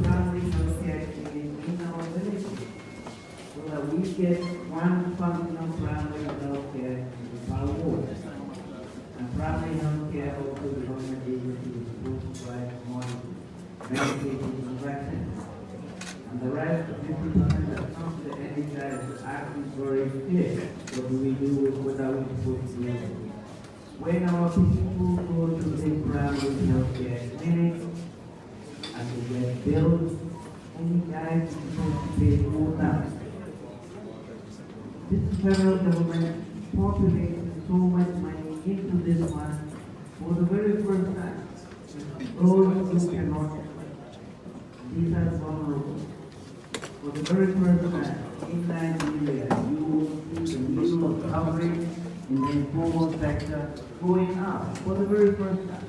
primary healthcare in our village, so that we get one functional primary healthcare in our ward. And primary healthcare also the government agency is supposed to provide more medications and vaccines. And the rest, the 50% that comes to the NHS, act is very clear. What do we do with what are we supposed to do? When our people go to the primary healthcare clinic and they get billed, any guys is supposed to pay more tax. This federal government populates so much money into this one for the very first time. Those who cannot, these are vulnerable. For the very first time in Nigeria, you will see the level of coverage in the informal sector going up for the very first time.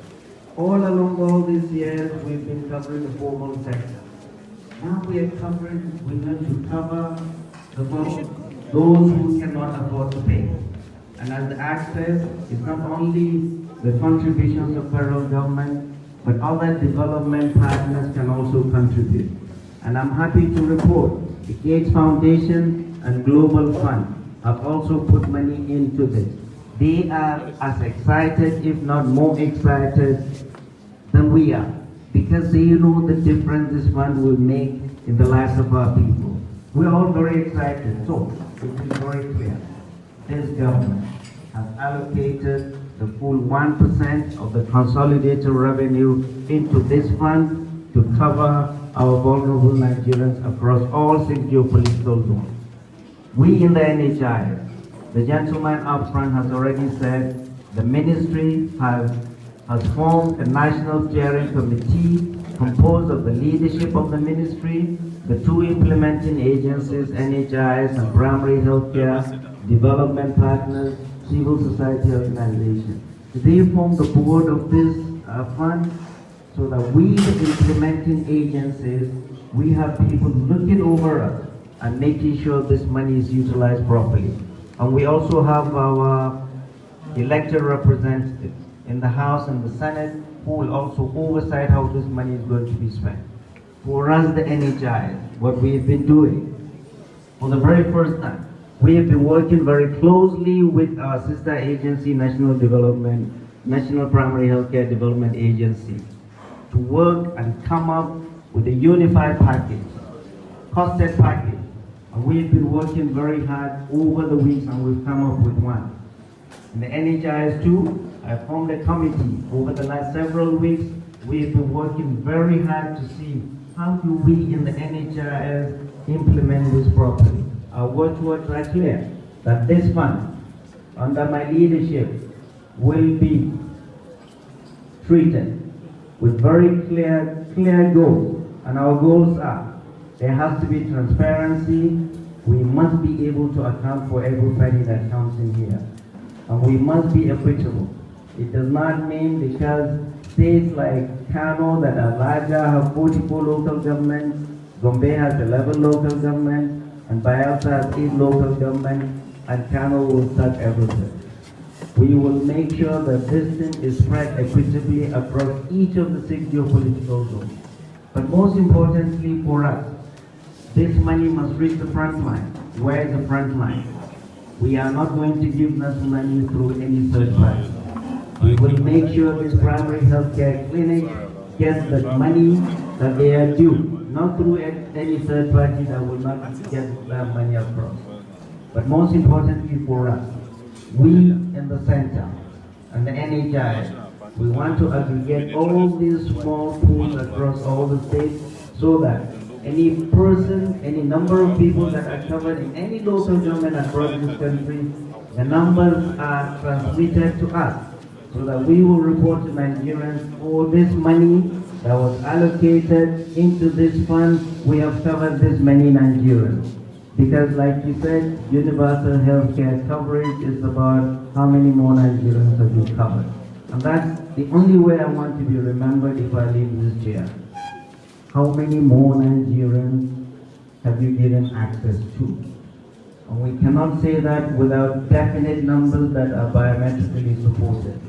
All along all these years, we've been covering the formal sector. Now we are covering, we're going to cover those who cannot afford to pay. And as the Act says, it's not only the contributions of federal government, but other development partners can also contribute. And I'm happy to report the Gates Foundation and Global Fund have also put money into this. They are as excited, if not more excited, than we are, because they know the difference this fund will make in the lives of our people. We're all very excited. So, it is very clear. This government has allocated the full 1% of the consolidated revenue into this fund to cover our vulnerable Nigerians across all 6 geopolitical zones. We in the NHI, the gentleman up front has already said, the ministry has formed a national steering committee composed of the leadership of the ministry, the 2 implementing agencies, NHIs and primary healthcare, development partners, civil society organizations. They form the board of this fund so that we, the implementing agencies, we have people looking over us and making sure this money is utilized properly. And we also have our elected representatives in the House and the Senate who will also oversight how this money is going to be spent. For us, the NHI, what we've been doing, for the very first time, we have been working very closely with our sister agency, National Primary Healthcare Development Agency, to work and come up with a unified package, costed package. And we've been working very hard over the weeks and we've come up with one. And the NHIS too, I formed a committee over the last several weeks. We've been working very hard to see how do we in the NHIS implement this properly. Our watchwords are clear, that this fund, under my leadership, will be treated with very clear goals. And our goals are, there has to be transparency. We must be able to account for every penny that comes in here. And we must be equitable. It does not mean because states like Kano that are larger have 44 local governments, Gombe has 11 local governments, and Bayelsa has 8 local governments, and Kano will touch everything. We will make sure that this thing is spread equitably across each of the 6 geopolitical zones. But most importantly for us, this money must reach the front line. Where is the front line? We are not going to give this money through any third party. We will make sure this primary healthcare clinic gets the money that they are due, not through any third party that will not get that money across. But most importantly for us, we in the center and the NHI, we want to aggregate all these small pools across all the states so that any person, any number of people that are covered in any local government across this country, the numbers are transmitted to us so that we will report to Nigerians, all this money that was allocated into this fund, we have covered this many Nigerians. Because like you said, universal healthcare coverage is about how many more Nigerians have been covered. And that's the only way I want to be remembered if I leave this chair. How many more Nigerians have you given access to? And we cannot say that without definite numbers that are biometrically supported.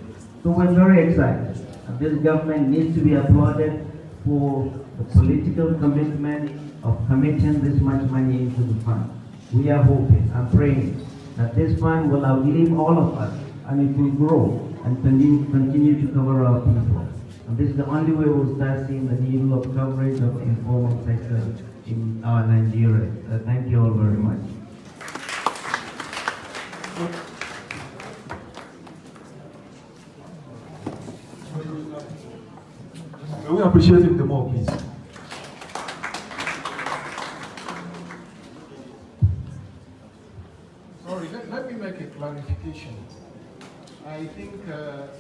So we're very excited. This government needs to be applauded for the political commitment of committing this much money into the fund. We are hoping and praying that this fund will outlive all of us and it will grow and continue to cover our people. And this is the only way we'll start seeing the needle of coverage of the informal sector in our Nigeria. Thank you all very much. May we appreciate him the more, please? Sorry, let me make a clarification. I think the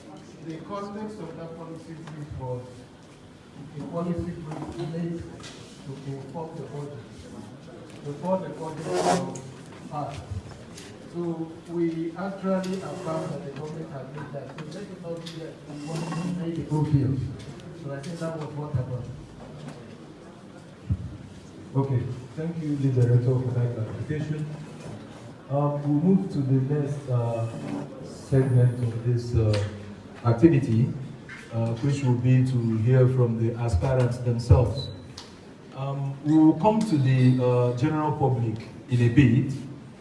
context of that policy brief was a policy brief made to inform the budget before the budget was passed. So we actually affirmed that the government had made that. So let it not be that the policy made it obvious. So I think that was what happened. Okay, thank you, the Director, for that clarification. We'll move to the next segment of this activity, which will be to hear from the aspirants themselves. We will come to the general public in a bit,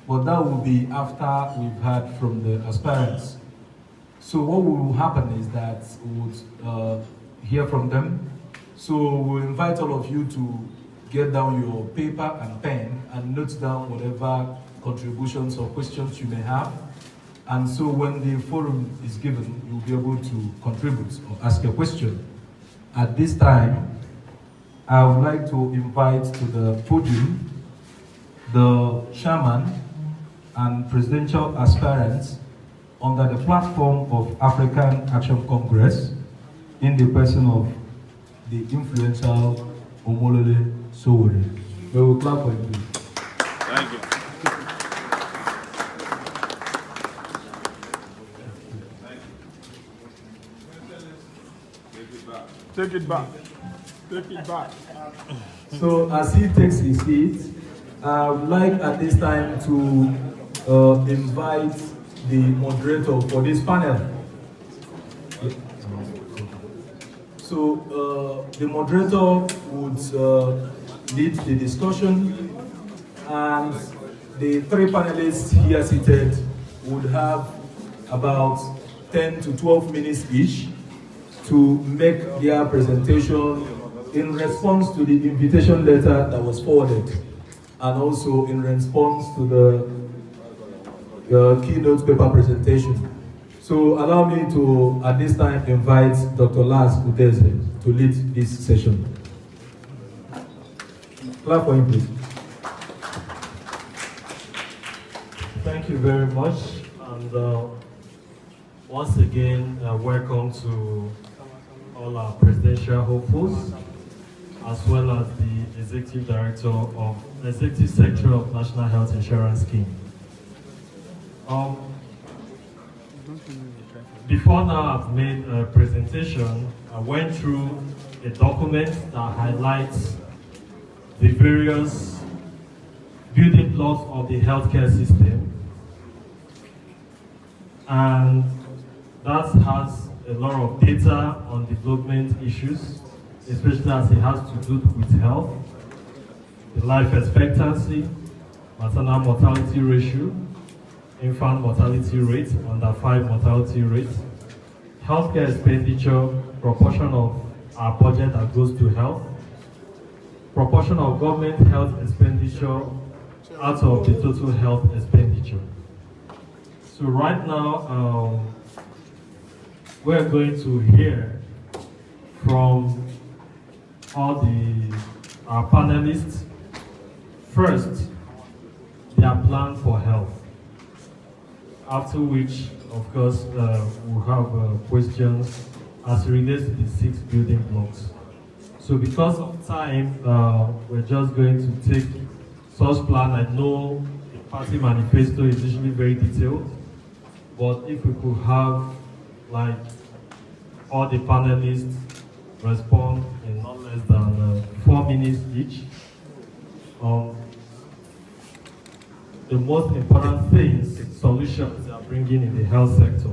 but that will be after we've heard from the aspirants. So what will happen is that we would hear from them. So we'll invite all of you to get down your paper and pen and note down whatever contributions or questions you may have. And so when the forum is given, you'll be able to contribute or ask a question. At this time, I would like to invite to the podium the chairman and presidential aspirants under the platform of African Action Congress in the person of the influential Omolole Sowore. We will clap for him, please. Thank you. Take it back. Take it back. So as he takes his seat, I would like at this time to invite the moderator for this panel. So the moderator would lead the discussion, and the three panelists here seated would have about 10 to 12 minutes each to make their presentation in response to the invitation letter that was forwarded, and also in response to the keynote paper presentation. So allow me to, at this time, invite Dr. Lars Udeze to lead this session. Clap for him, please. Thank you very much, and once again, welcome to all our presidential hopefuls, as well as the Executive Director of the Executive Secretary of National Health Insurance Scheme. Before now, I've made a presentation. I went through a document that highlights the various building blocks of the healthcare system, and that has a lot of data on development issues, especially as it has to do with health, the life expectancy, maternal mortality ratio, infant mortality rate, under 5 mortality rate, healthcare expenditure, proportion of our budget that goes to health, proportion of government health expenditure out of the total health expenditure. So right now, we're going to hear from all our panelists. First, their plan for health. After which, of course, we'll have questions as it relates to the 6 building blocks. So because of time, we're just going to take such plan. I know the party manifesto is usually very detailed, but if we could have like all the panelists respond in not less than 4 minutes each. The most important things, solutions they are bringing in the health sector.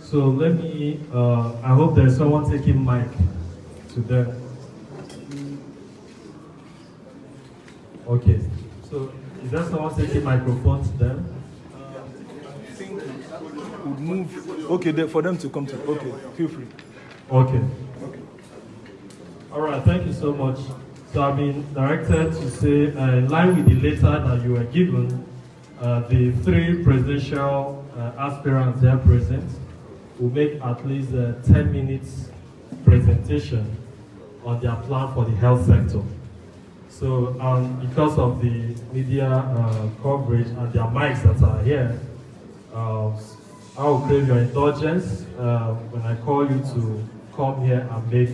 So let me, I hope there's someone taking mic to them. Okay, so is there someone taking microphone to them? I think would move. Okay, for them to come to. Okay, feel free. Okay. Okay. All right, thank you so much. So I've been directed to say, in line with the letter that you were given, the 3 presidential aspirants there present will make at least a 10 minutes presentation on their plan for the health sector. So because of the media coverage and their mics that are here, I will crave your indulgence when I call you to come here and make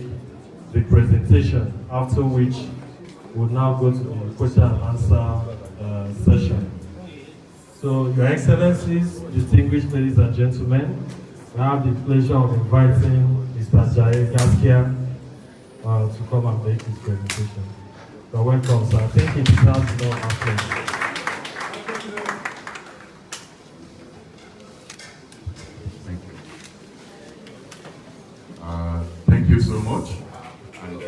the presentation, after which we'll now go to the question and answer session. So, Your Excellencies, distinguished ladies and gentlemen, I have the pleasure of inviting Mr. Jair Gaskia to come and make his presentation. You're welcome, sir. I think it deserves no applause. Thank you so much. And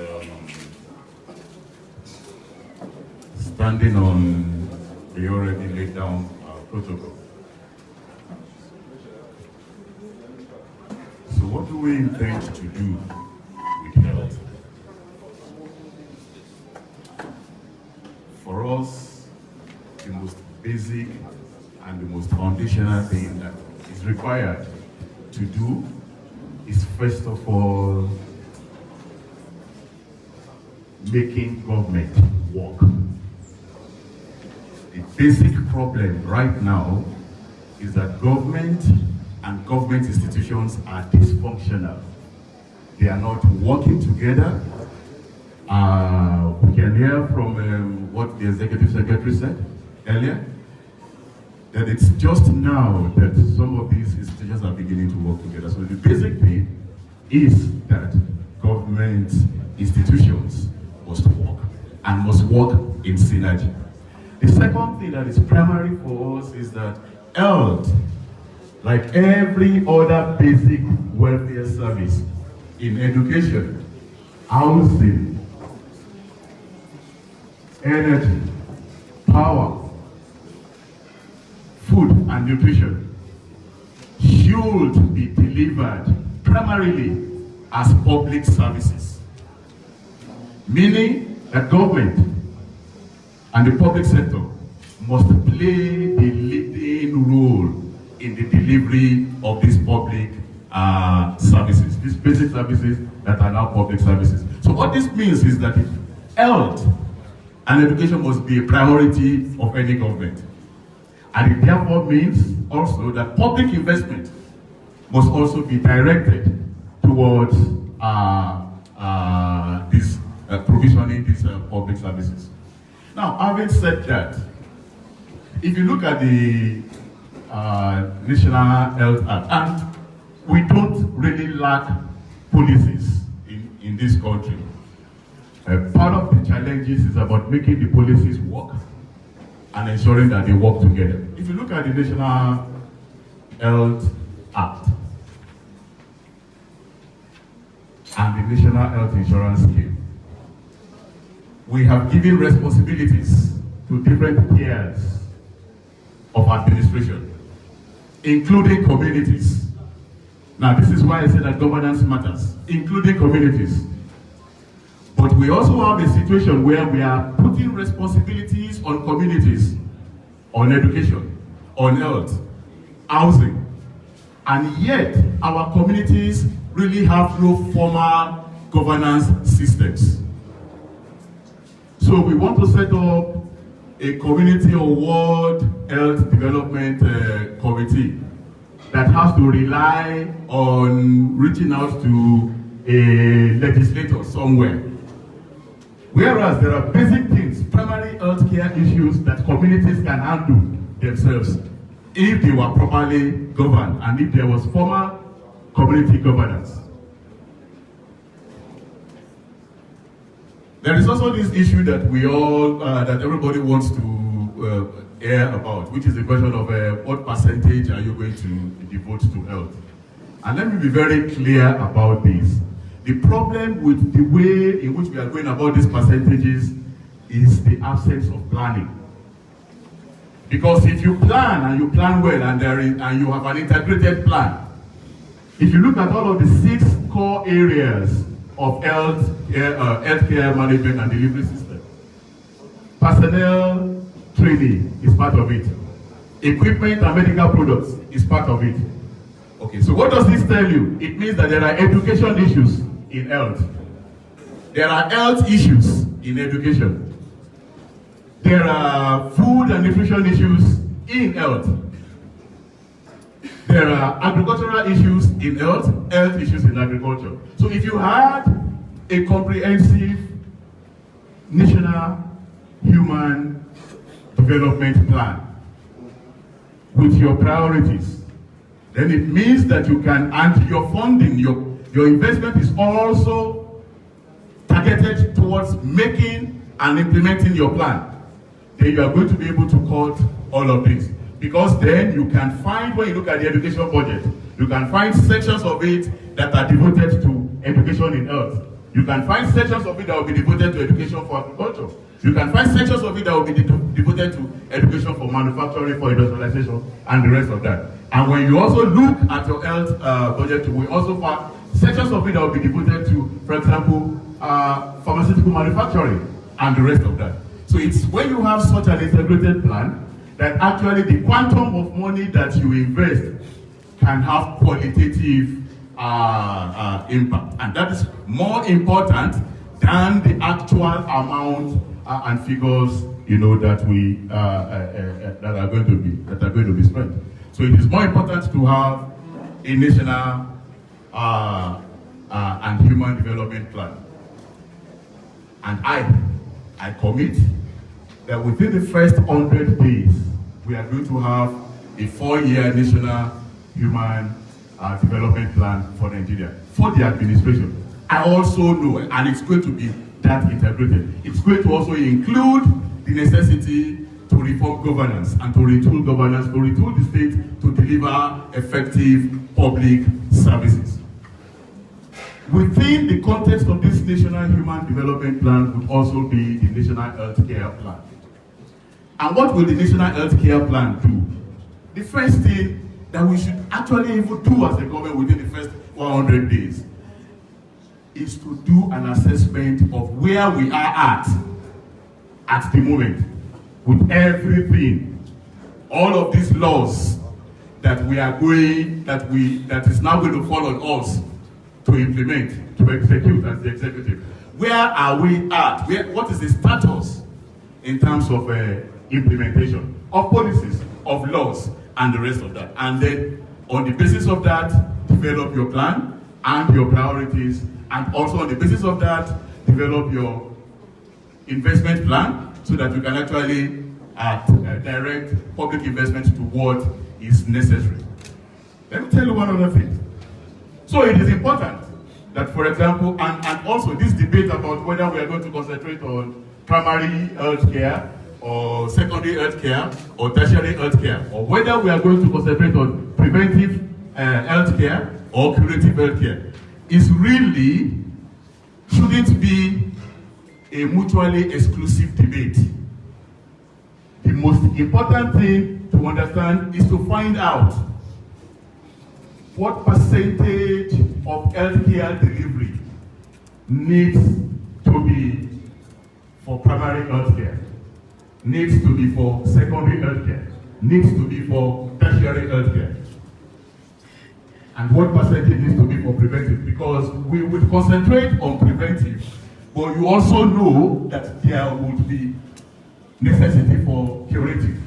standing on the already laid down protocol. So what do we intend to do with health? For us, the most basic and the most foundational thing that is required to do is, first of all, making government work. The basic problem right now is that government and government institutions are dysfunctional. They are not working together. We can hear from what the executive secretary said earlier, that it's just now that some of these institutions are beginning to work together. So the basic thing is that government institutions must work and must work in synergy. The second thing that is primary for us is that health, like every other basic welfare service in education, housing, energy, power, food and nutrition, should be delivered primarily as public services. Meaning that government and the public sector must play the leading role in the delivery of these public services, these basic services that are now public services. So what this means is that health and education must be a priority of any government. And it therefore means also that public investment must also be directed towards provisioning these public services. Now, having said that, if you look at the National Health Act, and we don't really lack policies in this country. Part of the challenges is about making the policies work and ensuring that they work together. If you look at the National Health Act and the National Health Insurance Scheme, we have given responsibilities to different tiers of administration, including communities. Now, this is why I say that governance matters, including communities. But we also have a situation where we are putting responsibilities on communities, on education, on health, housing, and yet our communities really have no formal governance systems. So we want to set up a community or ward health development committee that has to rely on reaching out to a legislator somewhere. Whereas there are basic things, primary healthcare issues that communities can handle themselves if they were properly governed and if there was formal community governance. There is also this issue that we all, that everybody wants to hear about, which is the question of what percentage are you going to devote to health? And let me be very clear about this. The problem with the way in which we are going about these percentages is the absence of planning. Because if you plan and you plan well and you have an integrated plan, if you look at all of the 6 core areas of healthcare management and delivery system, personnel training is part of it. Equipment and medical products is part of it. Okay, so what does this tell you? It means that there are education issues in health. There are health issues in education. There are food and nutrition issues in health. There are agricultural issues in health, health issues in agriculture. So if you had a comprehensive national human development plan with your priorities, then it means that you can, and your funding, your investment is also targeted towards making and implementing your plan. Then you are going to be able to cut all of this. Because then you can find, when you look at the education budget, you can find sections of it that are devoted to education in health. You can find sections of it that will be devoted to education for agriculture. You can find sections of it that will be devoted to education for manufacturing, for industrialization, and the rest of that. And when you also look at your health budget, we also find sections of it that will be devoted to, for example, pharmaceutical manufacturing, and the rest of that. So it's when you have such an integrated plan that actually the quantum of money that you invest can have qualitative impact. And that is more important than the actual amount and figures, you know, that are going to be spent. So it is more important to have a national and human development plan. And I commit that within the first 100 days, we are going to have a 4-year national human development plan for Nigeria, for the administration. I also know, and it's going to be that integrated, it's going to also include the necessity to reform governance and to retool governance, to retool the state to deliver effective public services. Within the context of this national human development plan would also be the national health care plan. And what will the national health care plan do? The first thing that we should actually even do as a government within the first 100 days is to do an assessment of where we are at the moment with everything, all of these laws that that is now going to fall on us to implement, to execute as the executive. Where are we at? What is the status in terms of implementation of policies, of laws, and the rest of that? And then, on the basis of that, develop your plan and your priorities, and also on the basis of that, develop your investment plan so that you can actually direct public investment to what is necessary. Let me tell you one other thing. So it is important that, for example, and also this debate about whether we are going to concentrate on primary health care or secondary health care or tertiary health care, or whether we are going to concentrate on preventive health care or curative health care, is really shouldn't be a mutually exclusive debate. The most important thing to understand is to find out what percentage of healthcare delivery needs to be for primary healthcare, needs to be for secondary healthcare, needs to be for tertiary healthcare, and what percentage needs to be for preventive. Because we would concentrate on preventive, but you also know that there would be necessity for curative.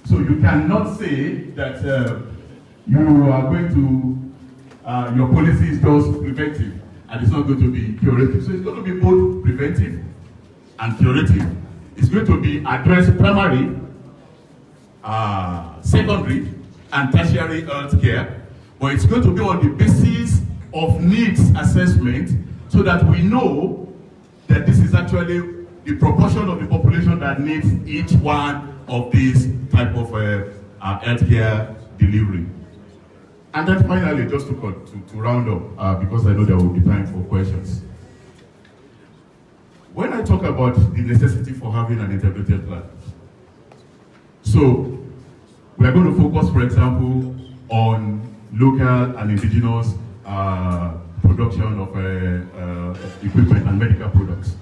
So you cannot say that you are going to, your policy is just preventive and it's not going to be curative. So it's going to be both preventive and curative. It's going to be address primary, secondary, and tertiary health care, but it's going to be on the basis of needs assessment so that we know that this is actually the proportion of the population that needs each one of these type of healthcare delivery. And then finally, just to round up, because I know there will be time for questions. When I talk about the necessity for having an integrated plan, so we are going to focus, for example, on local and indigenous production of equipment and medical products,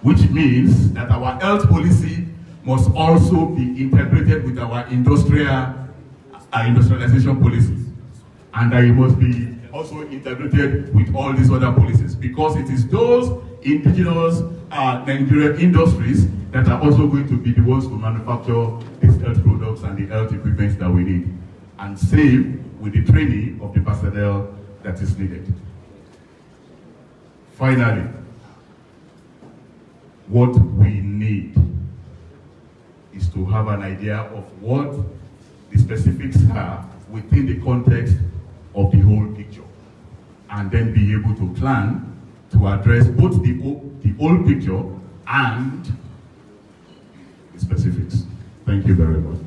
which means that our health policy must also be integrated with our industrialization policies, and that it must be also integrated with all these other policies, because it is those indigenous Nigerian industries that are also going to be the ones to manufacture these health products and the health equipment that we need, and same with the training of the personnel that is needed. Finally, what we need is to have an idea of what the specifics are within the context of the whole picture, and then be able to plan to address both the whole picture and the specifics. Thank you very much.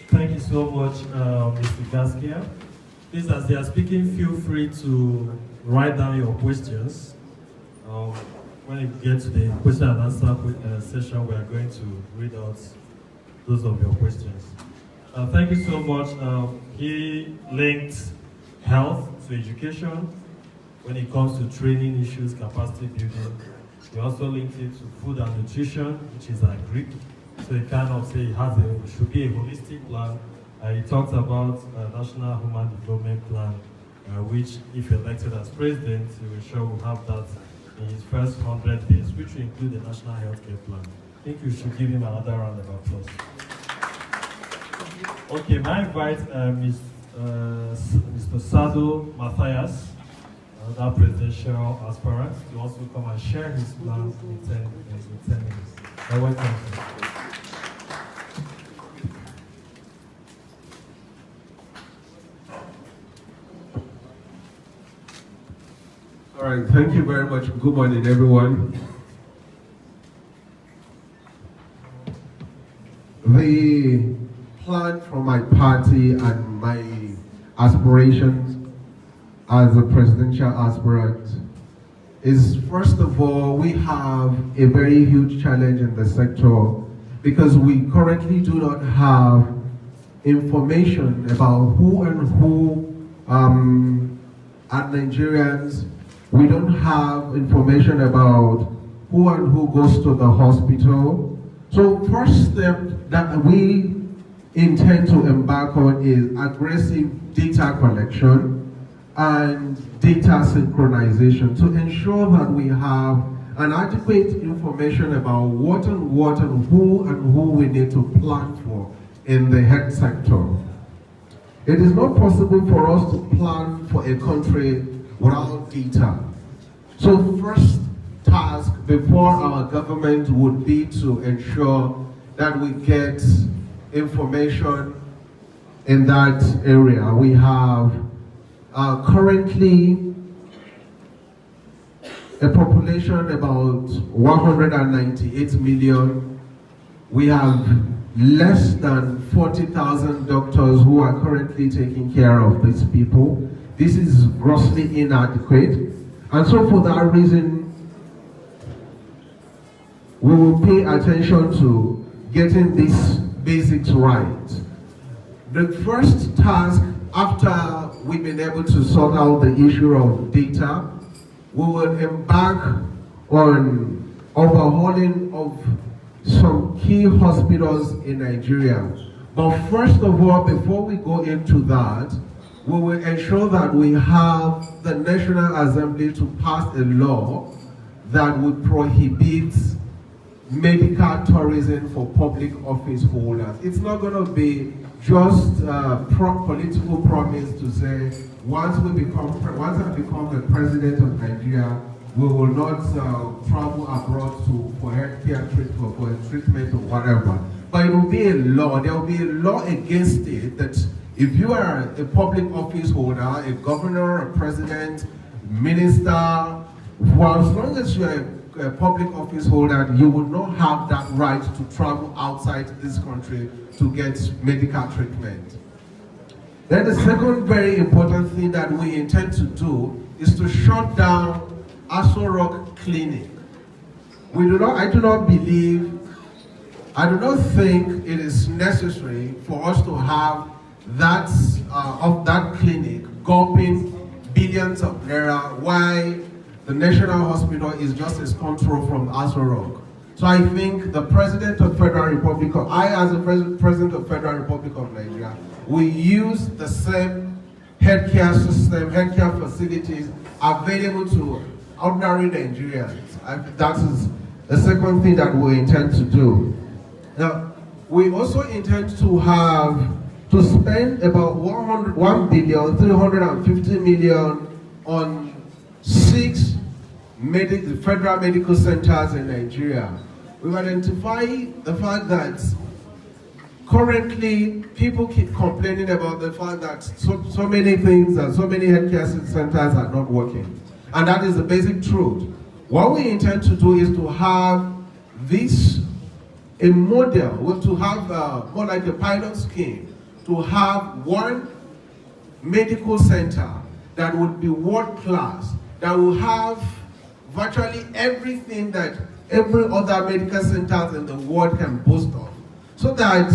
Thank you so much, Mr. Gaskia. Please, as they are speaking, feel free to write down your questions. When you get to the question and answer session, we are going to read out those of your questions. Thank you so much. He linked health to education when it comes to training issues, capacity building. He also linked it to food and nutrition, which is agri. So he kind of say it should be a holistic plan. He talked about National Human Development Plan, which, if elected as president, he will sure will have that in his first 100 days, which will include the National Healthcare Plan. I think you should give him another round of applause. Okay, may I invite Mr. Sado Matthias, another presidential aspirant, to also come and share his plan in 10 minutes. You're welcome. All right, thank you very much. Good morning, everyone. The plan for my party and my aspirations as a presidential aspirant is, first of all, we have a very huge challenge in the sector because we currently do not have information about who and who are Nigerians. We don't have information about who and who goes to the hospital. So first step that we intend to embark on is aggressive data collection and data synchronization to ensure that we have an adequate information about what and who we need to plan for in the health sector. It is not possible for us to plan for a country without data. So first task before our government would be to ensure that we get information in that area. We have currently a population about 198 million. We have less than 40,000 doctors who are currently taking care of these people. This is grossly inadequate. And so for that reason, we will pay attention to getting these basics right. The first task after we've been able to sort out the issue of data, we will embark on overhauling of some key hospitals in Nigeria. But first of all, before we go into that, we will ensure that we have the National Assembly to pass a law that would prohibit medical tourism for public office holders. It's not going to be just political promise to say, once I become the president of Nigeria, we will not travel abroad for healthcare treatment, for treatment or whatever. But it will be a law. There will be a law against it that if you are a public office holder, a governor, a president, minister, for as long as you are a public office holder, you will not have that right to travel outside this country to get medical treatment. Then the second very important thing that we intend to do is to shut down Sowore Clinic. I do not think it is necessary for us to have that clinic gulping billions of naira while the National Hospital is just a control from Sowore. So I think the President of Federal Republic of, I as the President of Federal Republic of Nigeria, we use the same healthcare system, healthcare facilities available to ordinary Nigerians. That is the second thing that we intend to do. Now, we also intend to spend about 1,350 million on 6 federal medical centers in Nigeria. We've identified the fact that currently people keep complaining about the fact that so many things and so many healthcare centers are not working. And that is the basic truth. What we intend to do is to have a model, to have more like a pilot scheme, to have one medical center that would be world class, that will have virtually everything that every other medical center in the world can boast of. So that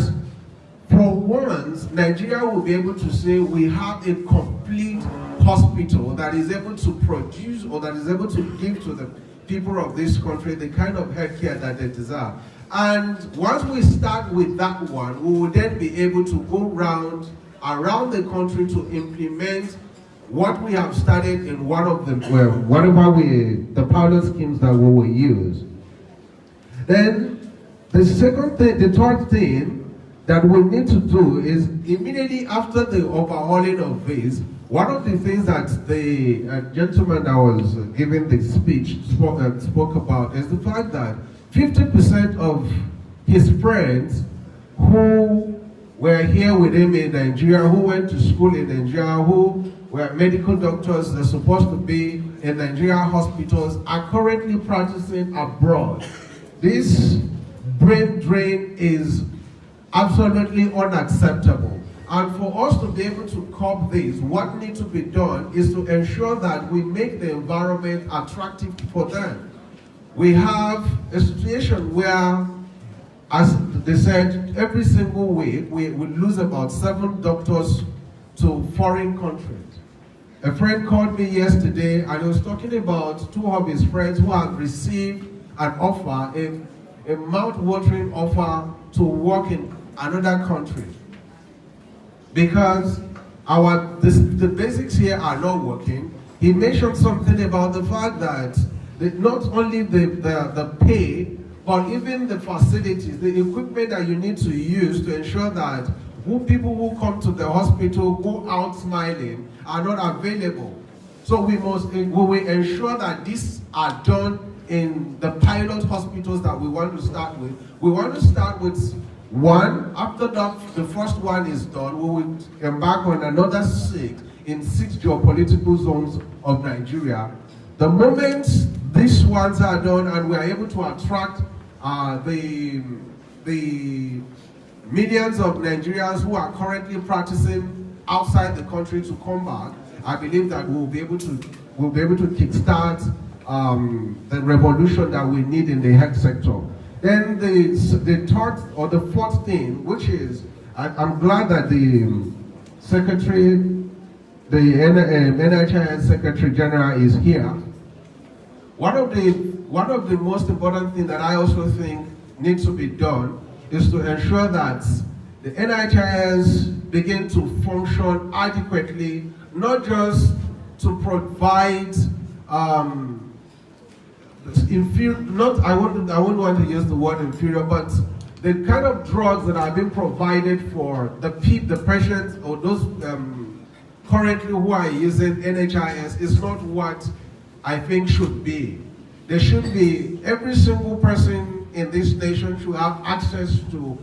for once, Nigeria will be able to say we have a complete hospital that is able to produce or that is able to give to the people of this country the kind of healthcare that they deserve. And once we start with that one, we will then be able to go around the country to implement what we have started in one of the, the pilot schemes that we will use. Then the third thing that we need to do is immediately after the overhauling of this, one of the things that the gentleman that was giving the speech spoke about is the fact that 50% of his friends who were here with him in Nigeria, who went to school in Nigeria, who were medical doctors, they're supposed to be in Nigerian hospitals, are currently practicing abroad. This brain drain is absolutely unacceptable. And for us to be able to curb this, what needs to be done is to ensure that we make the environment attractive for them. We have a situation where, as they said, every single week we lose about 7 doctors to foreign countries. A friend called me yesterday and he was talking about 2 of his friends who have received an offer, a mouth-watering offer to work in another country. Because the basics here are not working. He mentioned something about the fact that not only the pay, but even the facilities, the equipment that you need to use to ensure that people who come to the hospital go out smiling are not available. So we will ensure that these are done in the pilot hospitals that we want to start with. We want to start with 1. After the first one is done, we will embark on another 6 in 6 geopolitical zones of Nigeria. The moment these ones are done and we are able to attract the millions of Nigerians who are currently practicing outside the country to come back, I believe that we'll be able to kickstart the revolution that we need in the health sector. Then the third or the fourth thing, which is, I'm glad that the NHIS Secretary General is here. One of the most important things that I also think needs to be done is to ensure that the NHIS begin to function adequately, not just to provide I wouldn't want to use the word inferior, but the kind of drugs that are being provided for the patients or those currently who are using NHIS is not what I think should be. There should be, every single person in this nation should have access to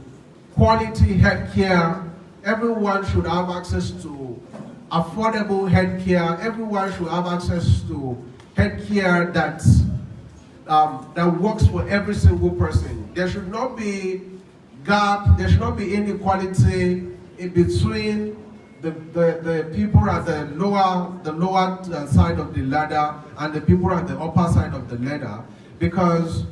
quality health care. Everyone should have access to affordable health care. Everyone should have access to health care that works for every single person. There should not be gap, there should not be inequality in between the people at the lower side of the ladder and the people at the upper side of the ladder, because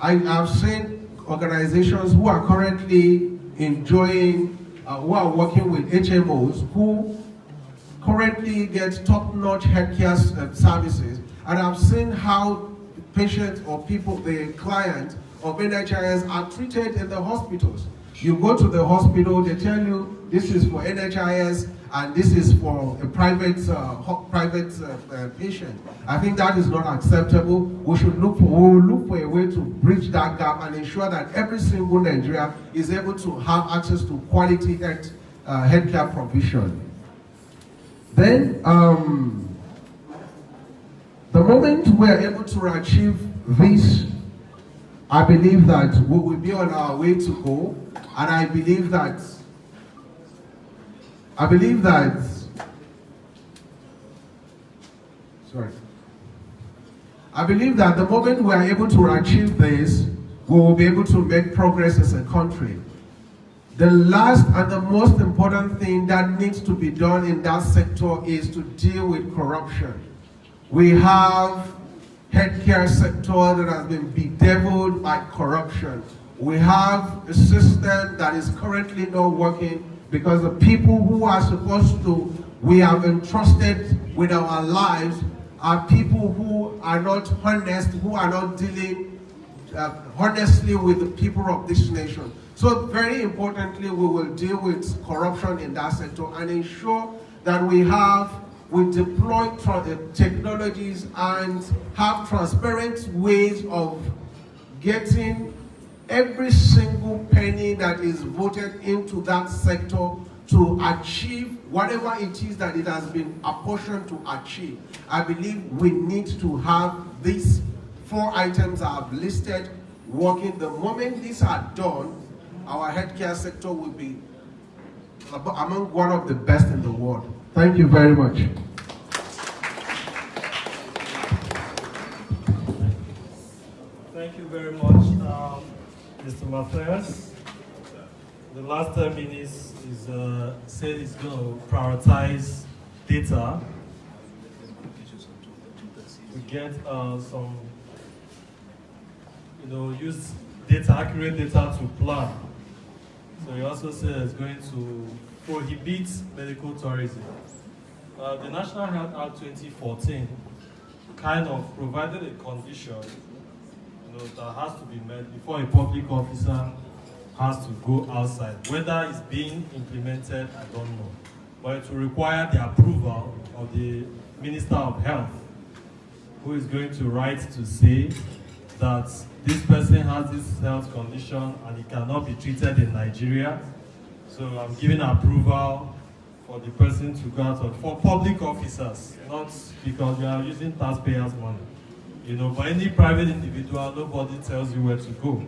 I have seen organizations who are currently enjoying, who are working with HMOs, who currently get top-notch healthcare services, and I've seen how patients or people, the clients of NHIS are treated in the hospitals. You go to the hospital, they tell you this is for NHIS and this is for a private patient. I think that is not acceptable. We should look for a way to bridge that gap and ensure that every single Nigerian is able to have access to quality healthcare provision. Then, the moment we are able to achieve this, I believe that we will be on our way to go, and I believe that the moment we are able to achieve this, we will be able to make progress as a country. The last and the most important thing that needs to be done in that sector is to deal with corruption. We have healthcare sector that has been bedeviled by corruption. We have a system that is currently not working because the people who are supposed to, we have entrusted with our lives, are people who are not honest, who are not dealing honestly with the people of this nation. So very importantly, we will deal with corruption in that sector and ensure that we deploy technologies and have transparent ways of getting every single penny that is voted into that sector to achieve whatever it is that it has been apportioned to achieve. I believe we need to have these 4 items I have listed working. The moment these are done, our healthcare sector will be among one of the best in the world. Thank you very much. Thank you very much, Mr. Matthias. The last 10 minutes is said it's going to prioritize data. We get some, use data, accurate data to plan. So he also said it's going to prohibit medical tourism. The National Health Act 2014 kind of provided a condition that has to be met before a public officer has to go outside. Whether it's being implemented, I don't know. But it will require the approval of the Minister of Health, who is going to write to say that this person has this health condition and it cannot be treated in Nigeria. So I'm giving approval for the person to go out for public officers, not because we are using taxpayers' money. For any private individual, nobody tells you where to go.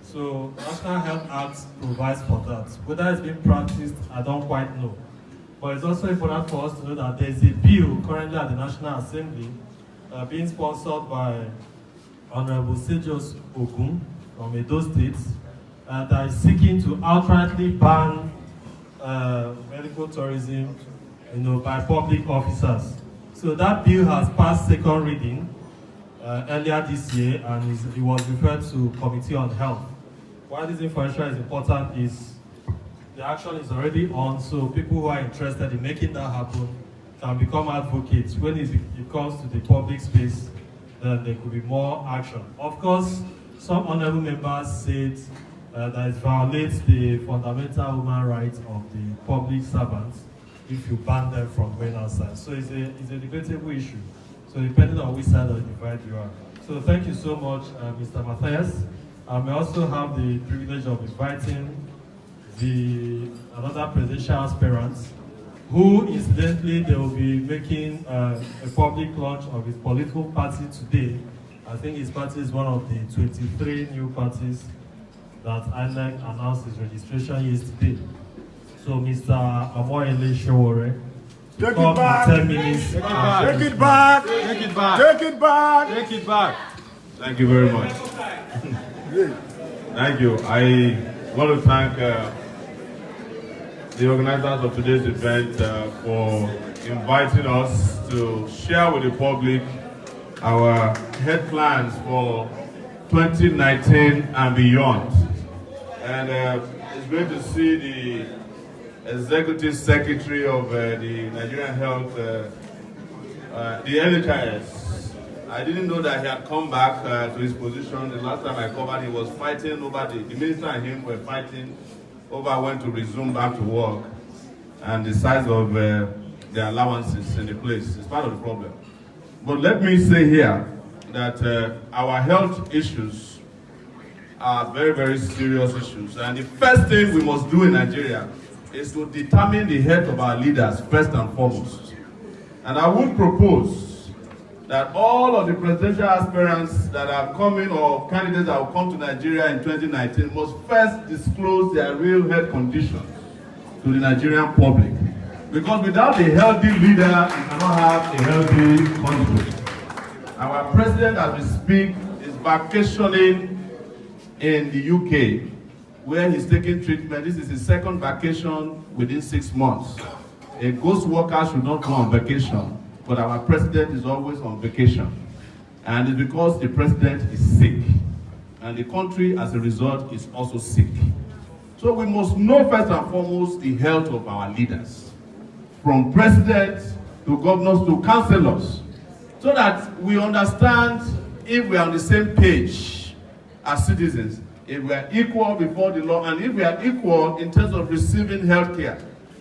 So National Health Act provides for that. Whether it's being practiced, I don't quite know. But it's also important for us to know that there's a bill currently at the National Assembly being sponsored by Honorable Sejos Ogun from Edo State that is seeking to outrightly ban medical tourism by public officers. So that bill has passed second reading earlier this year, and it was referred to Committee on Health. Why this information is important is the action is already on, so people who are interested in making that happen can become advocates. When it comes to the public space, then there could be more action. Of course, some honorable members said that it violates the fundamental human rights of the public servants if you ban them from going outside. So it's a debatable issue. So depending on which side of the divide you are. So thank you so much, Mr. Matthias. I may also have the privilege of inviting another presidential aspirant, who incidentally they will be making a public launch of his political party today. I think his party is one of the 23 new parties that INEC announced his registration yesterday. So Mr. Amoyele Sowore, Take it back. 10 minutes. Take it back. Take it back. Take it back. Take it back. Take it back. Thank you very much. Thank you. I want to thank the organizers of today's event for inviting us to share with the public our health plans for 2019 and beyond. And it's great to see the Executive Secretary of the Nigerian Health, the NHIS. I didn't know that he had come back to his position. The last time I covered, he was fighting over the minister and him were fighting over when to resume back to work and the size of the allowances in the place. It's part of the problem. But let me say here that our health issues are very, very serious issues. And the first thing we must do in Nigeria is to determine the health of our leaders first and foremost. And I would propose that all of the presidential aspirants that are coming or candidates that will come to Nigeria in 2019 must first disclose their real health conditions to the Nigerian public. Because without a healthy leader, you cannot have a healthy country. Our president, as we speak, is vacationing in the UK, where he's taking treatment. This is his second vacation within 6 months. A ghost worker should not go on vacation, but our president is always on vacation. And it's because the president is sick. And the country, as a result, is also sick. So we must know first and foremost the health of our leaders, from presidents to governors to councillors, so that we understand if we are on the same page as citizens, if we are equal before the law, and if we are equal in terms of receiving health care.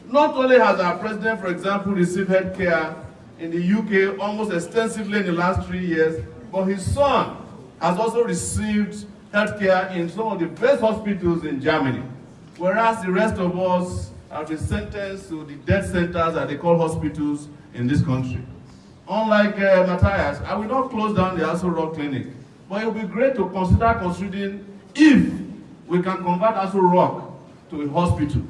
Not only has our president, for example, received health care in the UK almost extensively in the last 3 years, but his son has also received health care in some of the best hospitals in Germany, whereas the rest of us have been sentenced to the death centers that they call hospitals in this country. Unlike Matthias, I will not close down the Aso Rock Clinic, but it will be great to considering if we can convert Aso Rock to a hospital,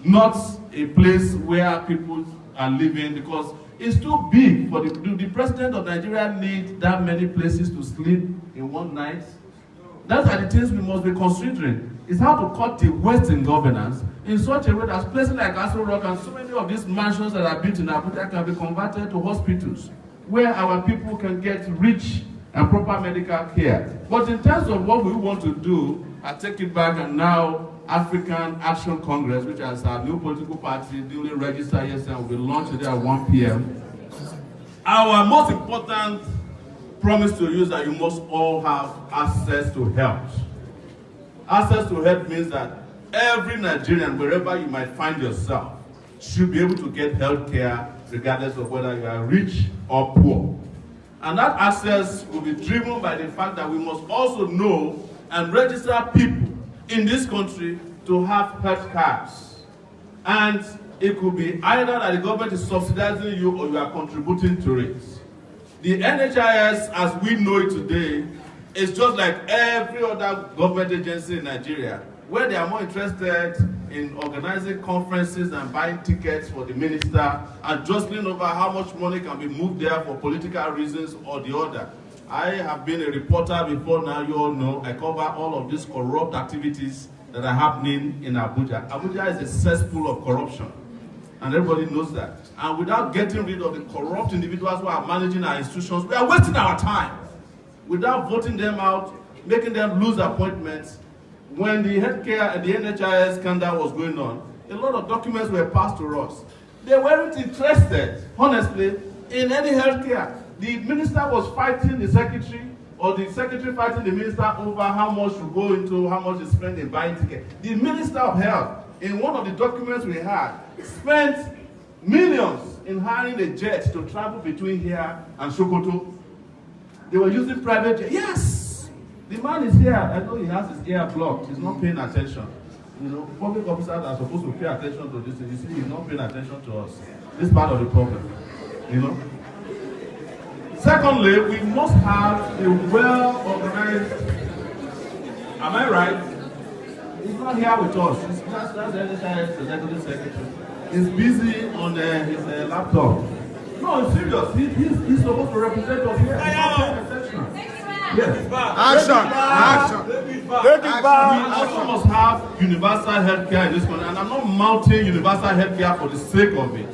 not a place where people are living, because it's too big for the president of Nigeria needs that many places to sleep in one night. Those are the things we must be considering. Is how to cut the waste in governance in such a way that places like Aso Rock and so many of these mansions that are built in Abuja can be converted to hospitals where our people can get rich and proper medical care. But in terms of what we want to do, I take it back, and now African Action Congress, which is our new political party, duly registered yesterday, will be launched today at 1 p.m. Our most important promise to you is that you must all have access to health. Access to health means that every Nigerian, wherever you might find yourself, should be able to get health care regardless of whether you are rich or poor. And that access will be driven by the fact that we must also know and register people in this country to have health cards. And it could be either that the government is subsidizing you or you are contributing to it. The NHIS, as we know it today, is just like every other government agency in Nigeria, where they are more interested in organizing conferences and buying tickets for the minister and jostling over how much money can be moved there for political reasons or the other. I have been a reporter before now, you all know. I cover all of these corrupt activities that are happening in Abuja. Abuja is a cesspool of corruption, and everybody knows that. And without getting rid of the corrupt individuals who are managing our institutions, we are wasting our time. Without voting them out, making them lose appointments. When the healthcare and the NHIS scandal was going on, a lot of documents were passed to us. They weren't interested, honestly, in any healthcare. The minister was fighting the secretary, or the secretary fighting the minister over how much to go into, how much to spend in buying tickets. The Minister of Health, in one of the documents we had, spent millions in hiring a jet to travel between here and Sokoto. They were using private jet. Yes! The man is here. I know he has his ear blocked. He's not paying attention. You know, public officers are supposed to pay attention to this. You see, he's not paying attention to us. This is part of the problem. You know? Secondly, we must have a well-organized, am I right? He's not here with us. That's the NHIS Executive Secretary. He's busy on his laptop. No, I'm serious. He's supposed to represent us here. He's not paying attention. We also must have universal healthcare in this country, and I'm not mounting universal healthcare for the sake of it.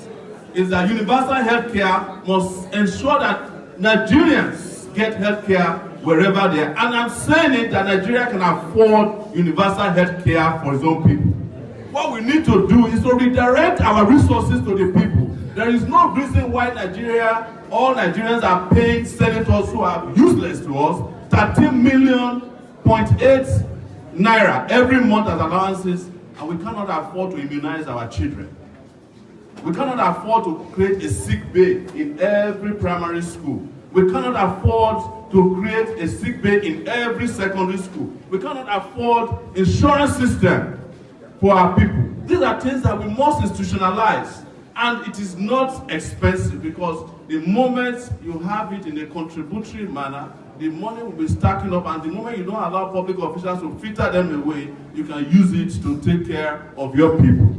Is that universal healthcare must ensure that Nigerians get healthcare wherever they are. And I'm saying it that Nigeria can afford universal healthcare for its own people. What we need to do is to redirect our resources to the people. There is no reason why all Nigerians are paying senators who are useless to us 13.8 million naira every month as allowances, and we cannot afford to immunize our children. We cannot afford to create a sick bay in every primary school. We cannot afford to create a sick bay in every secondary school. We cannot afford insurance system for our people. These are things that we must institutionalize, and it is not expensive, because the moment you have it in a contributory manner, the money will be stacking up, and the moment you don't allow public officials to filter them away, you can use it to take care of your people.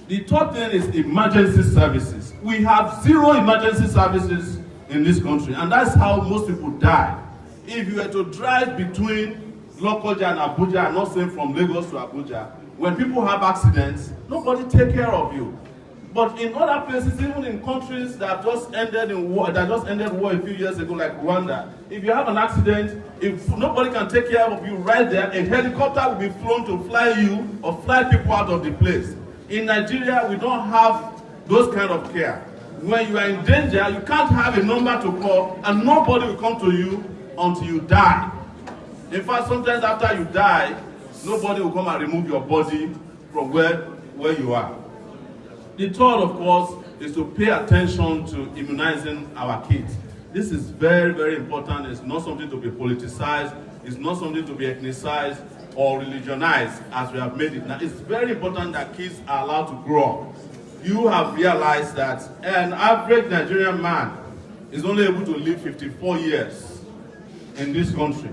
The third thing is emergency services. We have 0 emergency services in this country, and that's how most people die. If you were to drive between Lokoja and Abuja, I'm not saying from Lagos to Abuja, when people have accidents, nobody take care of you. But in other places, even in countries that just ended war a few years ago, like Rwanda, if you have an accident, if nobody can take care of you right there, a helicopter will be flown to fly you or fly people out of the place. In Nigeria, we don't have those kind of care. When you are in danger, you can't have a number to call, and nobody will come to you until you die. In fact, sometimes after you die, nobody will come and remove your body from where you are. The third, of course, is to pay attention to immunizing our kids. This is very, very important. It's not something to be politicized. It's not something to be ethnicized or religionized, as we have made it. Now, it's very important that kids are allowed to grow up. You have realized that an average Nigerian man is only able to live 54 years in this country.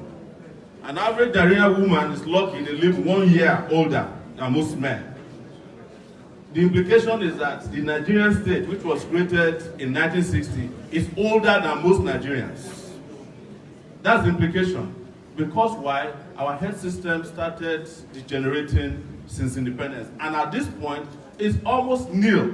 An average Nigerian woman is lucky to live 1 year older than most men. The implication is that the Nigerian state, which was created in 1960, is older than most Nigerians. That's the implication. Because why? Our health system started degenerating since independence. And at this point, it's almost nil.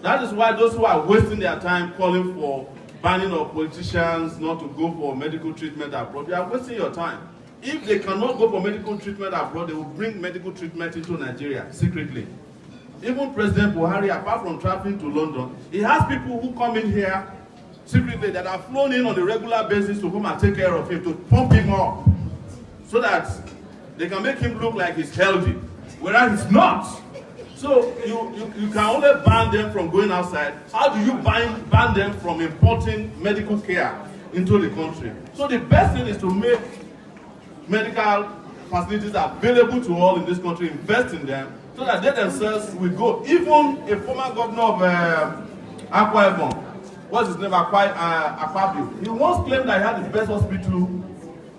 That is why those who are wasting their time calling for banning of politicians not to go for medical treatment abroad, they are wasting your time. If they cannot go for medical treatment abroad, they will bring medical treatment into Nigeria secretly. Even President Buhari, apart from traveling to London, he has people who come in here secretly that are flown in on a regular basis to come and take care of him, to pump him up, so that they can make him look like he's healthy, whereas he's not. So you can only ban them from going outside. How do you ban them from importing medical care into the country? So the best thing is to make medical facilities available to all in this country, invest in them, so that they themselves will go. Even a former governor of Akwa Ibom, what's his name, Akpabio, he once claimed that he had the best hospital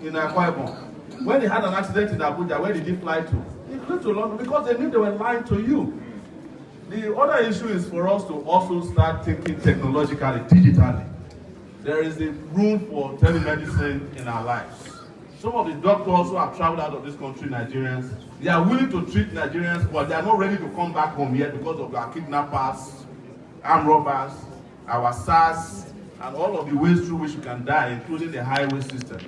in Akwa Ibom. When he had an accident in Abuja, where did he fly to? He flew to London because they knew they were lying to you. The other issue is for us to also start thinking technologically, digitally. There is a room for telemedicine in our lives. Some of the doctors who have traveled out of this country, Nigerians, they are willing to treat Nigerians, but they are not ready to come back home yet because of our kidnappers, armed robbers, our SARS, and all of the ways through which you can die, including the highway system.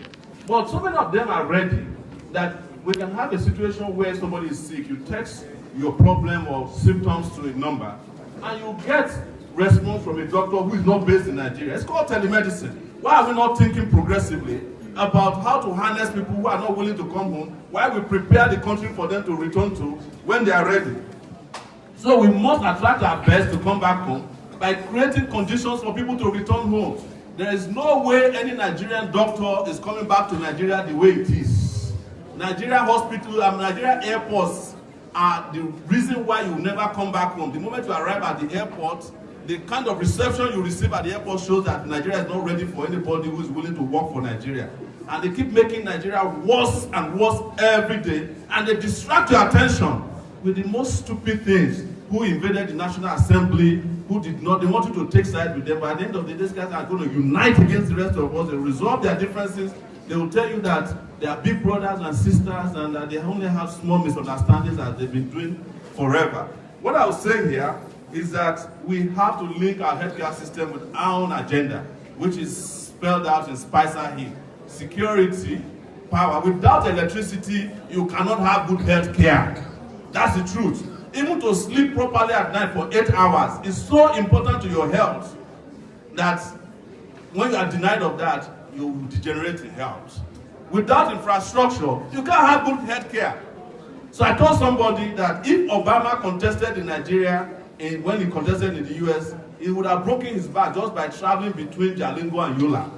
But so many of them are ready that we can have a situation where somebody is sick, you text your problem or symptoms to a number, and you get response from a doctor who is not based in Nigeria. It's called telemedicine. Why are we not thinking progressively about how to harness people who are not willing to come home, while we prepare the country for them to return to when they are ready? So we must attract our best to come back home by creating conditions for people to return home. There is no way any Nigerian doctor is coming back to Nigeria the way it is. Nigeria hospitals and Nigeria airports are the reason why you never come back home. The moment you arrive at the airport, the kind of reception you receive at the airport shows that Nigeria is not ready for anybody who is willing to work for Nigeria. And they keep making Nigeria worse and worse every day, and they distract your attention with the most stupid things. Who invaded the National Assembly who did not, they want you to take sides with them, but at the end of the day, these guys are going to unite against the rest of us. They resolve their differences. They will tell you that they are big brothers and sisters and that they only have small misunderstandings as they've been doing forever. What I was saying here is that we have to link our healthcare system with our own agenda, which is spelled out in Spicer Hill. Security, power. Without electricity, you cannot have good health care. That's the truth. Even to sleep properly at night for 8 hours is so important to your health that when you are denied of that, you will degenerate in health. Without infrastructure, you can't have good health care. So I told somebody that if Obama contested in Nigeria, when he contested in the US, he would have broken his back just by traveling between Jalingo and Yola.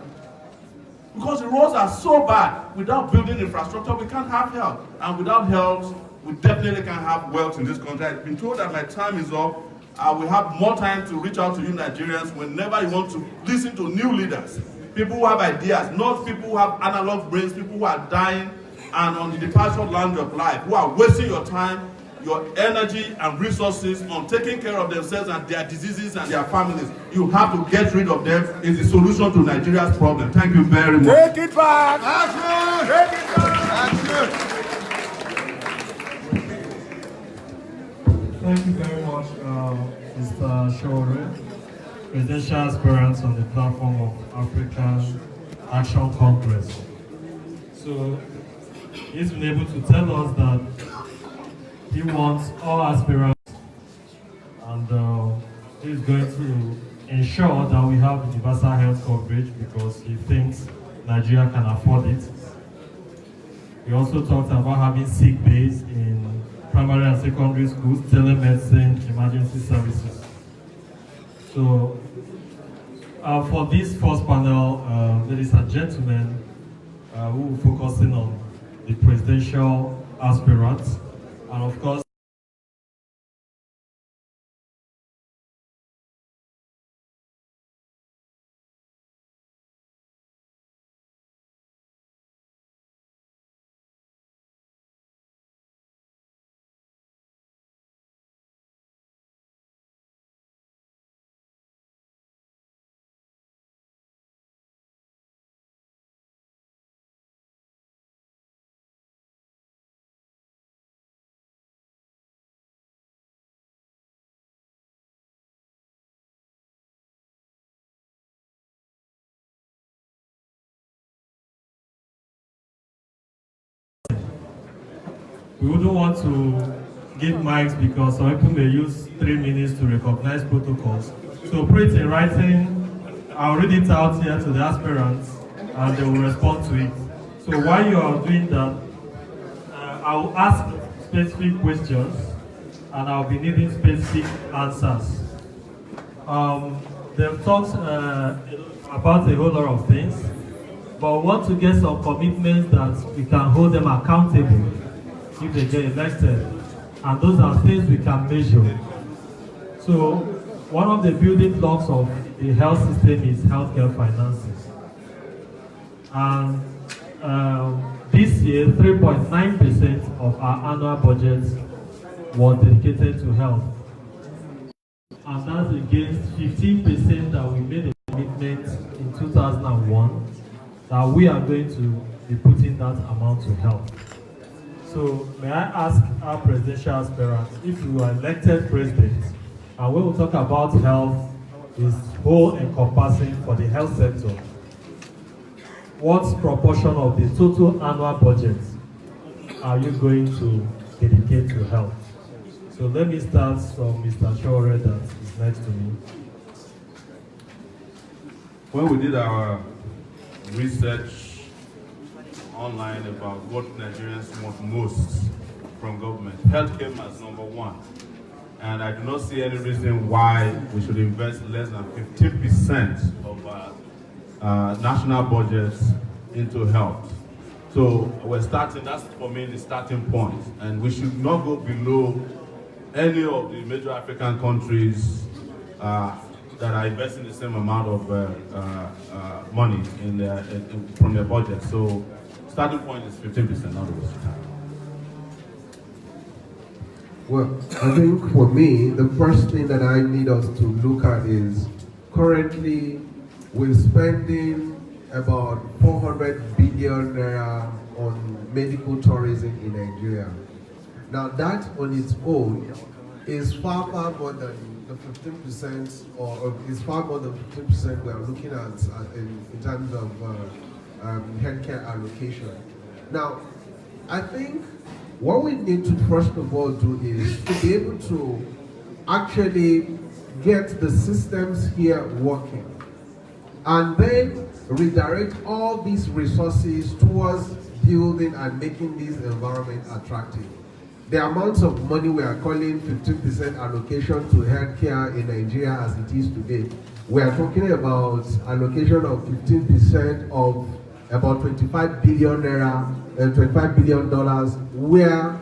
Because the roads are so bad, without building infrastructure, we can't have health. And without health, we definitely can't have wealth in this country. I've been told that my time is up. I will have more time to reach out to you Nigerians whenever you want to listen to new leaders. People who have ideas, not people who have analog brains, people who are dying and on the departure land of life, who are wasting your time, your energy and resources on taking care of themselves and their diseases and their families. You have to get rid of them. It's the solution to Nigeria's problem. Thank you very much. Take it back! Action! Take it back! Action! Thank you very much, Mr. Sowore, presidential aspirant on the platform of African Action Congress. So he's been able to tell us that he wants all aspirants, and he's going to ensure that we have universal health coverage because he thinks Nigeria can afford it. He also talked about having sick bays in primary and secondary schools, telemedicine, emergency services. So for this first panel, ladies and gentlemen, we will be focusing on the presidential aspirants, and of course, we wouldn't want to give mics because some people may use 3 minutes to recognize protocols. So put it in writing, I'll read it out here to the aspirants and they will respond to it. So while you are doing that, I'll ask specific questions and I'll be needing specific answers. They've talked about a whole lot of things, but we want to get some commitments that we can hold them accountable if they get elected, and those are things we can measure. So one of the building blocks of the health system is healthcare finances, and this year 3.9% of our annual budget was dedicated to health, and that's against 15% that we made a commitment in 2001 that we are going to be putting that amount to health. So may I ask our presidential aspirants, if you are elected president, and when we talk about health, is whole encompassing for the health sector, what proportion of the total annual budget are you going to dedicate to health? So let me start from Mr. Sowore that is next to me. When we did our research online about what Nigerians want most from government, health came as number 1. And I do not see any reason why we should invest less than 15% of our national budgets into health. So we're starting, that's for me the starting point. And we should not go below any of the major African countries that are investing the same amount of money from their budget. So starting point is 15%, not the Well, I think for me, the first thing that I need us to look at is currently we're spending about 400 billion naira on medical tourism in Nigeria. Now that on its own is far more than the 15% or is far more than 15% we are looking at in terms of healthcare allocation. Now, I think what we need to first of all do is to be able to actually get the systems here working and then redirect all these resources towards building and making this environment attractive. The amounts of money we are calling 15% allocation to healthcare in Nigeria as it is today, we are talking about allocation of 15% of about 25 billion naira, $25 billion, where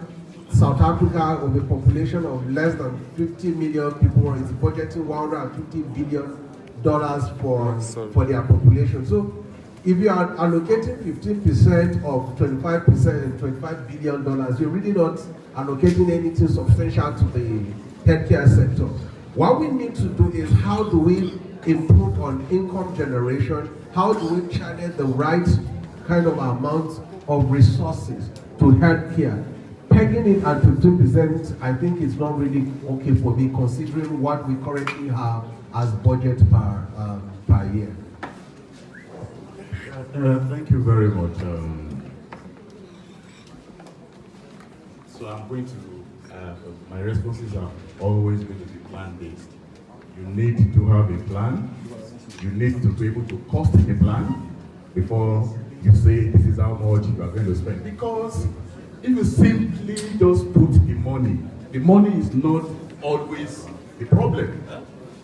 South Africa, with a population of less than 50 million people, is budgeting $150 billion for their population. So if you are allocating 15% of 25% and $25 billion, you're really not allocating anything substantial to the healthcare sector. What we need to do is how do we improve on income generation? How do we channel the right kind of amount of resources to healthcare? Pegging it at 15%, I think it's not really okay for me, considering what we currently have as budget per year. Thank you very much. So I'm going to, my responses are always going to be plan-based. You need to have a plan. You need to be able to cost the plan before you say this is how much you are going to spend. Because if you simply just put the money is not always the problem.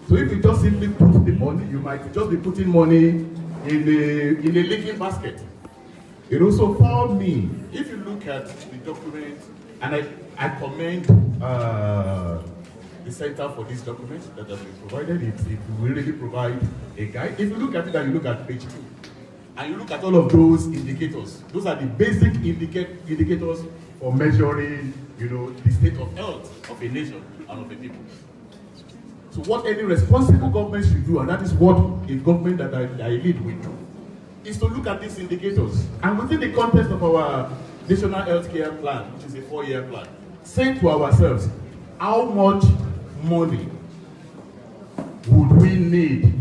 So if you just simply put the money, you might just be putting money in a leaking basket. You know, so for me, if you look at the document, and I commend the center for this document that has been provided, it will really provide a guide. If you look at it and you look at page 2, and you look at all of those indicators, those are the basic indicators for measuring, you know, the state of health of a nation and of a people. So what any responsible government should do, and that is what a government that I lead will do, is to look at these indicators. And within the context of our National Healthcare Plan, which is a 4-year plan, say to ourselves, how much money would we need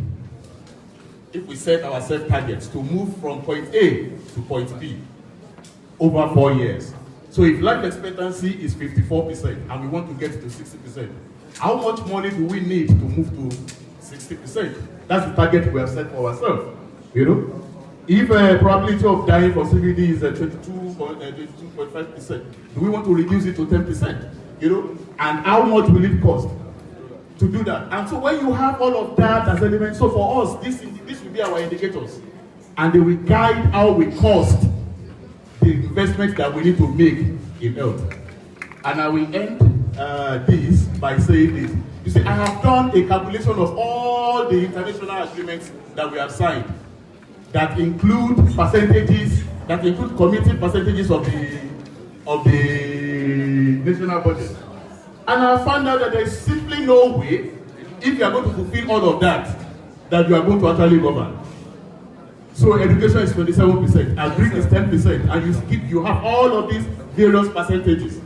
if we set ourselves targets to move from point A to point B over 4 years? So if life expectancy is 54% and we want to get to 60%, how much money do we need to move to 60%? That's the target we have set for ourselves. You know, if probability of dying for CVD is 22.5%, do we want to reduce it to 10%? You know, and how much will it cost to do that? And so when you have all of that as elements, so for us, this will be our indicators, and they will guide how we cost the investment that we need to make in health. And I will end this by saying this. You see, I have done a calculation of all the international agreements that we have signed that include percentages, that include committed percentages of the national budget. And I found out that there is simply no way, if you are going to fulfill all of that, that you are going to actually govern. So education is 27%, agri is 10%, and you have all of these various percentages.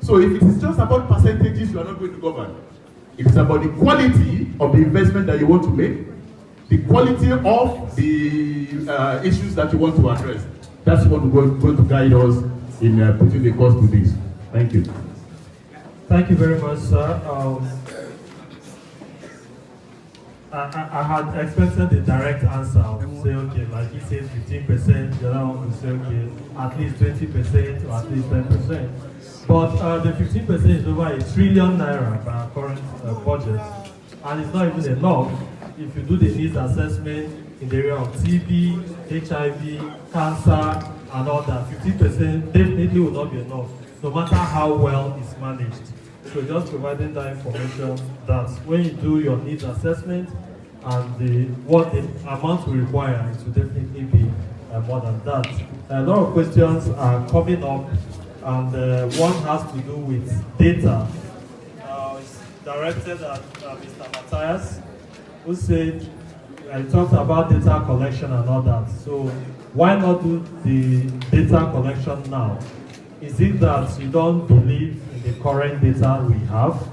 So if it is just about percentages, you are not going to govern. It is about the quality of the investment that you want to make, the quality of the issues that you want to address. That's what we're going to guide us in putting the cost to this. Thank you. Thank you very much, sir. I had expected the direct answer of say, okay, like he says 15%, the other one will say, okay, at least 20% or at least 10%. But the 15% is over ₦1 trillion by our current budget. And it's not even enough if you do the needs assessment in the area of TB, HIV, cancer, and all that. 15% definitely will not be enough, no matter how well it's managed. So just providing that information that when you do your needs assessment and what the amount we require, it will definitely be more than that. A lot of questions are coming up, and one has to do with data directed at Mr. Matthias, who said, I talked about data collection and all that. So why not do the data collection now? Is it that you don't believe in the current data we have?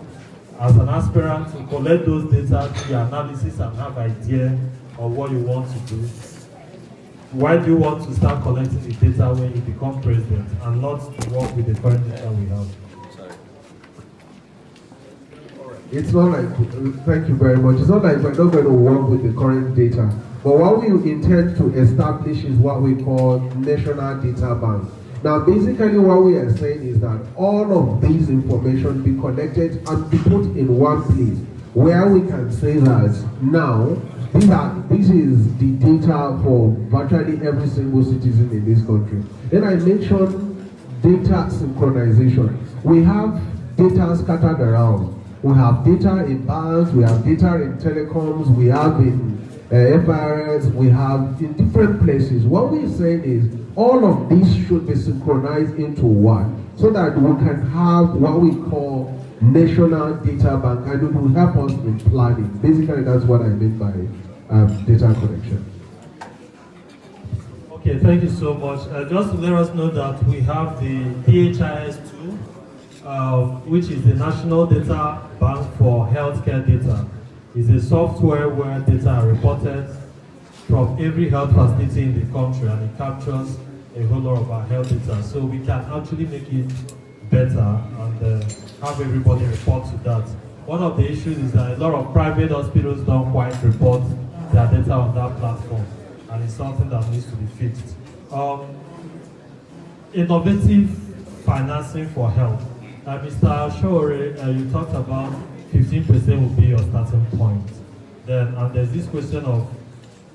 As an aspirant, to collect those data, do your analysis and have idea of what you want to do. Why do you want to start collecting the data when you become president and not to work with the current data we have? It's not like, thank you very much. It's not like we're not going to work with the current data. But what we intend to establish is what we call National Data Bank. Now, basically what we are saying is that all of these information be collected and be put in one place where we can say that now, this is the data for virtually every single citizen in this country. Then I mentioned data synchronization. We have data scattered around. We have data in banks, we have data in telecoms, we have in FIRS, we have in different places. What we're saying is all of these should be synchronized into one so that we can have what we call National Data Bank, and it will help us in planning. Basically, that's what I mean by data collection. Okay, thank you so much. Just to let us know that we have the DHIS tool, which is the National Data Bank for Healthcare Data. It's a software where data are reported from every health facility in the country, and it captures a whole lot of our health data. So we can actually make it better and have everybody report to that. One of the issues is that a lot of private hospitals don't quite report their data on that platform, and it's something that needs to be fixed. Innovative financing for health. Mr. Sowore, you talked about 15% will be your starting point. Then, and there's this question of,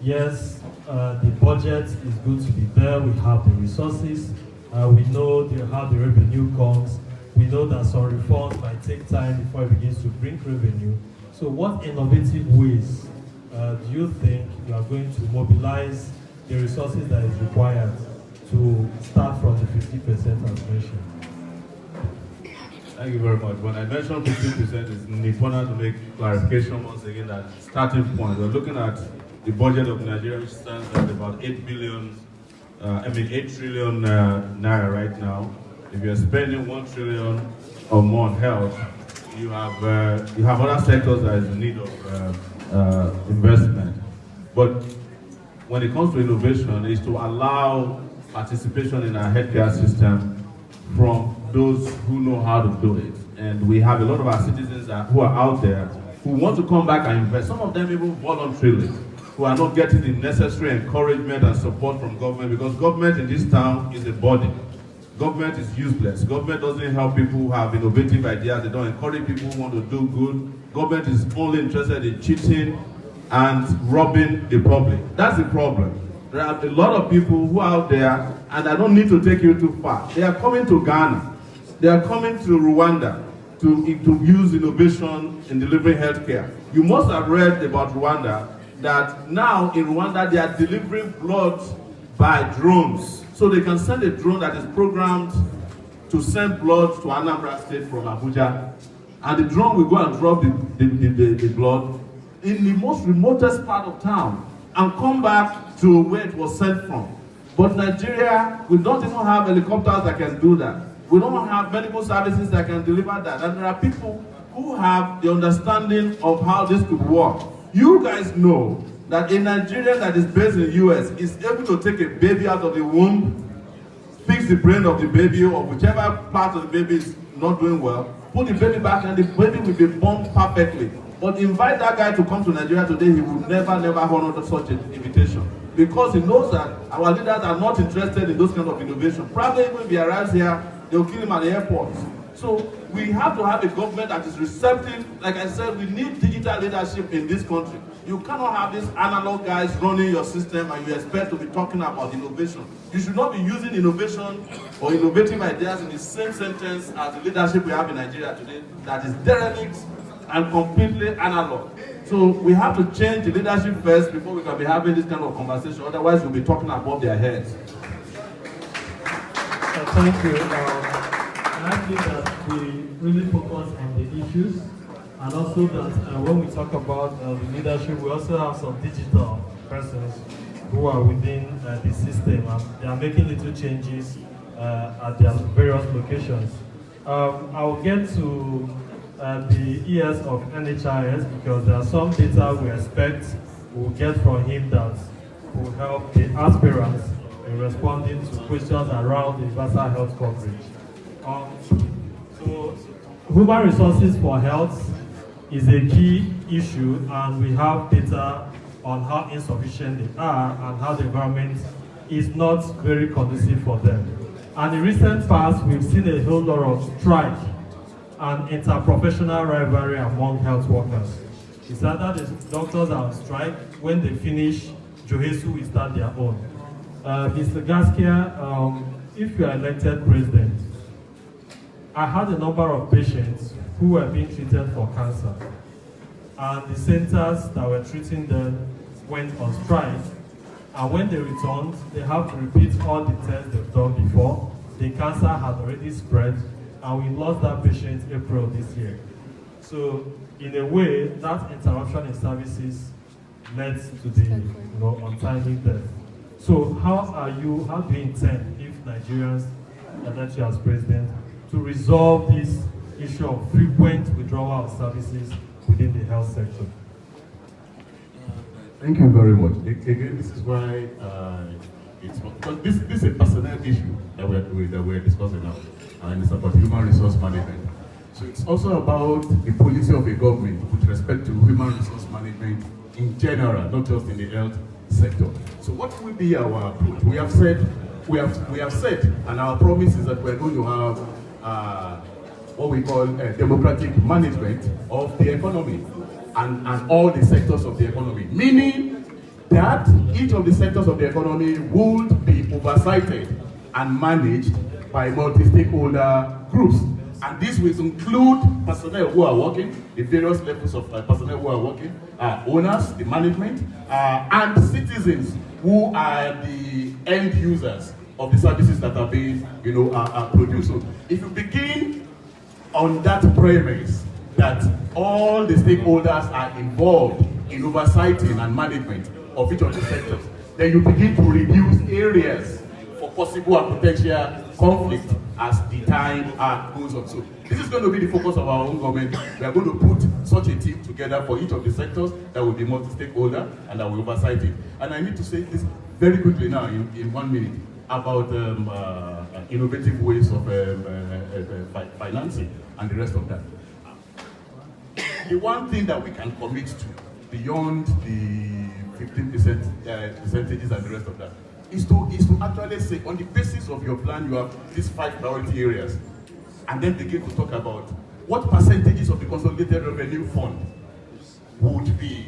yes, the budget is good to be there, we have the resources, we know how the revenue comes, we know that some reforms might take time before it begins to bring revenue. So what innovative ways do you think you are going to mobilize the resources that is required to start from the 50% as mentioned? Thank you very much. When I mentioned 15%, it's important to make clarification once again that starting point. We're looking at the budget of Nigeria, which stands at about 8 trillion naira right now. If you're spending 1 trillion or more on health, you have other sectors that is in need of investment. But when it comes to innovation, is to allow participation in our healthcare system from those who know how to do it. And we have a lot of our citizens who are out there who want to come back and invest, some of them even voluntarily, who are not getting the necessary encouragement and support from government, because government in this town is a body. Government is useless. Government doesn't help people who have innovative ideas. They don't encourage people who want to do good. Government is only interested in cheating and robbing the public. That's the problem. There are a lot of people who are out there, and I don't need to take you too far. They are coming to Ghana. They are coming to Rwanda to use innovation in delivering healthcare. You must have read about Rwanda, that now in Rwanda they are delivering blood by drones. So they can send a drone that is programmed to send blood to Anambra State from Abuja. And the drone will go and drop the blood in the most remotest part of town and come back to where it was sent from. But Nigeria, we don't even have helicopters that can do that. We don't have medical services that can deliver that. And there are people who have the understanding of how this could work. You guys know that a Nigerian that is based in the US is able to take a baby out of the womb, fix the brain of the baby or whichever part of the baby is not doing well, put the baby back and the baby will be born perfectly. But invite that guy to come to Nigeria today, he will never honor such an invitation. Because he knows that our leaders are not interested in those kind of innovation. Probably even if he arrives here, they'll kill him at the airport. So we have to have a government that is receptive. Like I said, we need digital leadership in this country. You cannot have these analog guys running your system and you expect to be talking about innovation. You should not be using innovation or innovative ideas in the same sentence as the leadership we have in Nigeria today that is derelict and completely analog. So we have to change the leadership first before we can be having this kind of conversation. Otherwise, we'll be talking above their heads. Thank you. I think that we really focus on the issues And also that when we talk about the leadership, we also have some digital persons who are within the system, and they are making little changes at their various locations. I'll get to the ES of NHIS because there are some data we expect we'll get from him that will help the aspirants in responding to questions around universal health coverage. So human resources for health is a key issue, and we have data on how insufficient they are and how the environment is not very conducive for them. And in recent past, we've seen a whole lot of strike and interprofessional rivalry among health workers. It's either the doctors are on strike, when they finish, Johesu will start their own. Mr. Gaskia, if you are elected president, I had a number of patients who were being treated for cancer, and the centers that were treating them went on strike, and when they returned, they have to repeat all the tests they've done before. The cancer had already spread, and we lost that patient April this year. So, in a way, that interruption in services led to the untimely death. So, how do you intend, if Nigerians elect you as president, to resolve this issue of frequent withdrawal of services within the health sector? Thank you very much. Again, this is why this is a personnel issue that we're discussing now, and it's about human resource management. So it's also about the policy of a government with respect to human resource management in general, not just in the health sector. So what will be our approach? We have said, and our promise is that we're going to have what we call democratic management of the economy and all the sectors of the economy, meaning that each of the sectors of the economy would be oversighted and managed by multi-stakeholder groups. And this will include personnel who are working, the various levels of personnel who are working, owners, the management, and citizens who are the end users of the services that are being produced. So if you begin on that premise that all the stakeholders are involved in oversighting and management of each of the sectors, then you begin to reduce areas for possible and potential conflict as the time goes on. So this is going to be the focus of our own government. We are going to put such a team together for each of the sectors that will be multi-stakeholder and that will oversight it. And I need to say this very quickly now in 1 minute about innovative ways of financing and the rest of that. The one thing that we can commit to beyond the 15% percentages and the rest of that is to actually say, on the basis of your plan, you have these 5 priority areas, and then begin to talk about what percentages of the consolidated revenue fund would be,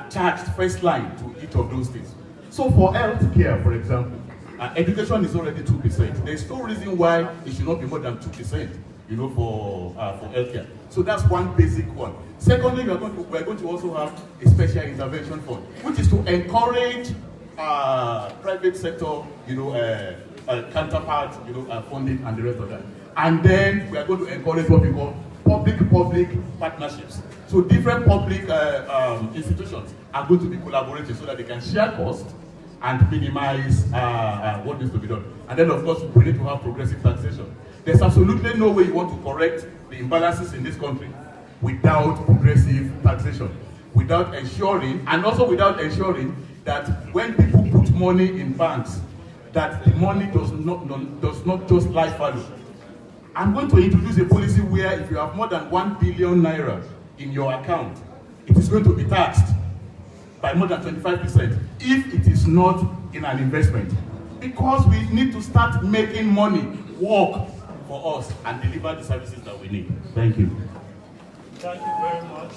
charged first line to each of those things. So for health care, for example, education is already 2%. There's no reason why it should not be more than 2%, for healthcare. So that's one basic one. Secondly, we're going to also have a special intervention fund, which is to encourage private sector, counterparts, funding and the rest of that. And then we are going to encourage what we call public-public partnerships. So different public institutions are going to be collaborating so that they can share costs and minimize what needs to be done. And then, of course, we need to have progressive taxation. There's absolutely no way you want to correct the imbalances in this country without progressive taxation, without ensuring that when people put money in banks, that the money does not just lie fallow. I'm going to introduce a policy where if you have more than 1 billion naira in your account, it is going to be taxed by more than 25% if it is not in an investment. Because we need to start making money work for us and deliver the services that we need. Thank you. Thank you very much.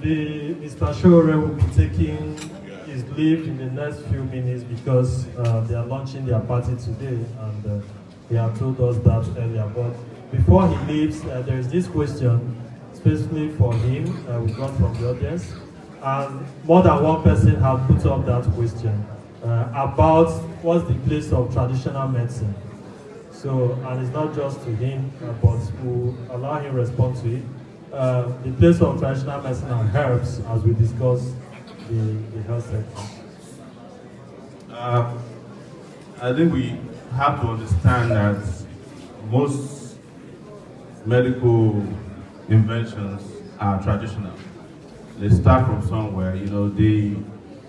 Mr. Sowore will be taking his leave in the next few minutes because they are launching their party today, and he have told us that earlier. But before he leaves, there is this question specifically for him we got from the audience, and more than one person have put up that question about what's the place of traditional medicine. So, and it's not just to him, but we'll allow him respond to it. The place of traditional medicine and herbs, as we discussed the health sector. I think we have to understand that most medical inventions are traditional. They start from somewhere. You know, the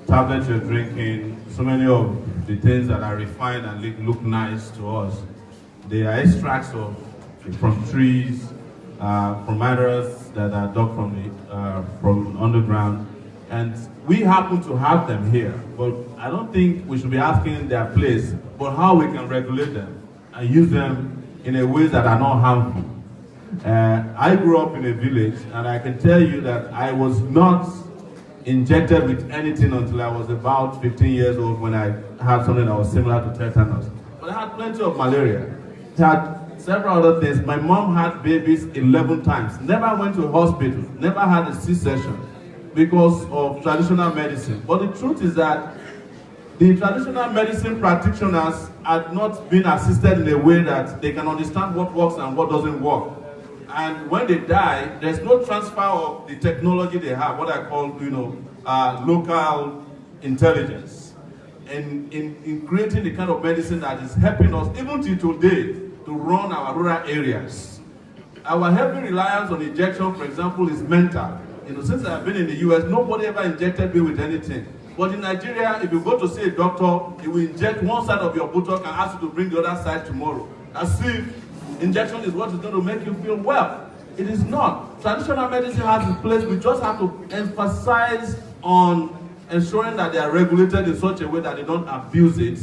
tablets you're drinking, so many of the things that are refined and look nice to us, they are extracts from trees, from matters that are dug from underground, and we happen to have them here. But I don't think we should be asking their place, but how we can regulate them and use them in a way that are not harmful. I grew up in a village, and I can tell you that I was not injected with anything until I was about 15 years old, when I had something that was similar to tetanus. But I had plenty of malaria. I had several other things. My mom had babies 11 times. Never went to a hospital. Never had a C-section because of traditional medicine. But the truth is that the traditional medicine practitioners had not been assisted in a way that they can understand what works and what doesn't work. And when they die, there's no transfer of the technology they have, what I call, local intelligence, in creating the kind of medicine that is helping us, even till today, to run our rural areas. Our heavy reliance on injection, for example, is mental. Since I've been in the US, nobody ever injected me with anything. But in Nigeria, if you go to see a doctor, he will inject one side of your buttock and ask you to bring the other side tomorrow, as if injection is what is going to make you feel well. It is not. Traditional medicine has its place. We just have to emphasize on ensuring that they are regulated in such a way that they don't abuse it.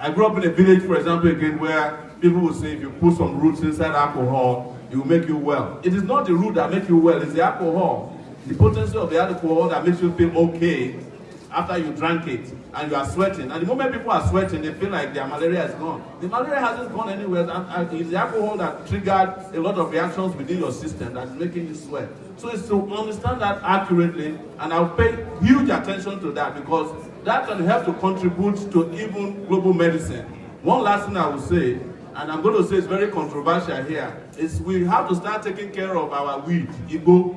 I grew up in a village, for example, again, where people will say if you put some roots inside alcohol, it will make you well. It is not the root that makes you well, it's the alcohol. The potency of the alcohol that makes you feel okay after you drank it and you are sweating. And the moment people are sweating, they feel like their malaria is gone. The malaria hasn't gone anywhere, and it's the alcohol that triggered a lot of reactions within your system that is making you sweat. So it's to understand that accurately, and I'll pay huge attention to that, because that can help to contribute to even global medicine. One last thing I will say, and I'm going to say it's very controversial here, is we have to start taking care of our weed, Igbo,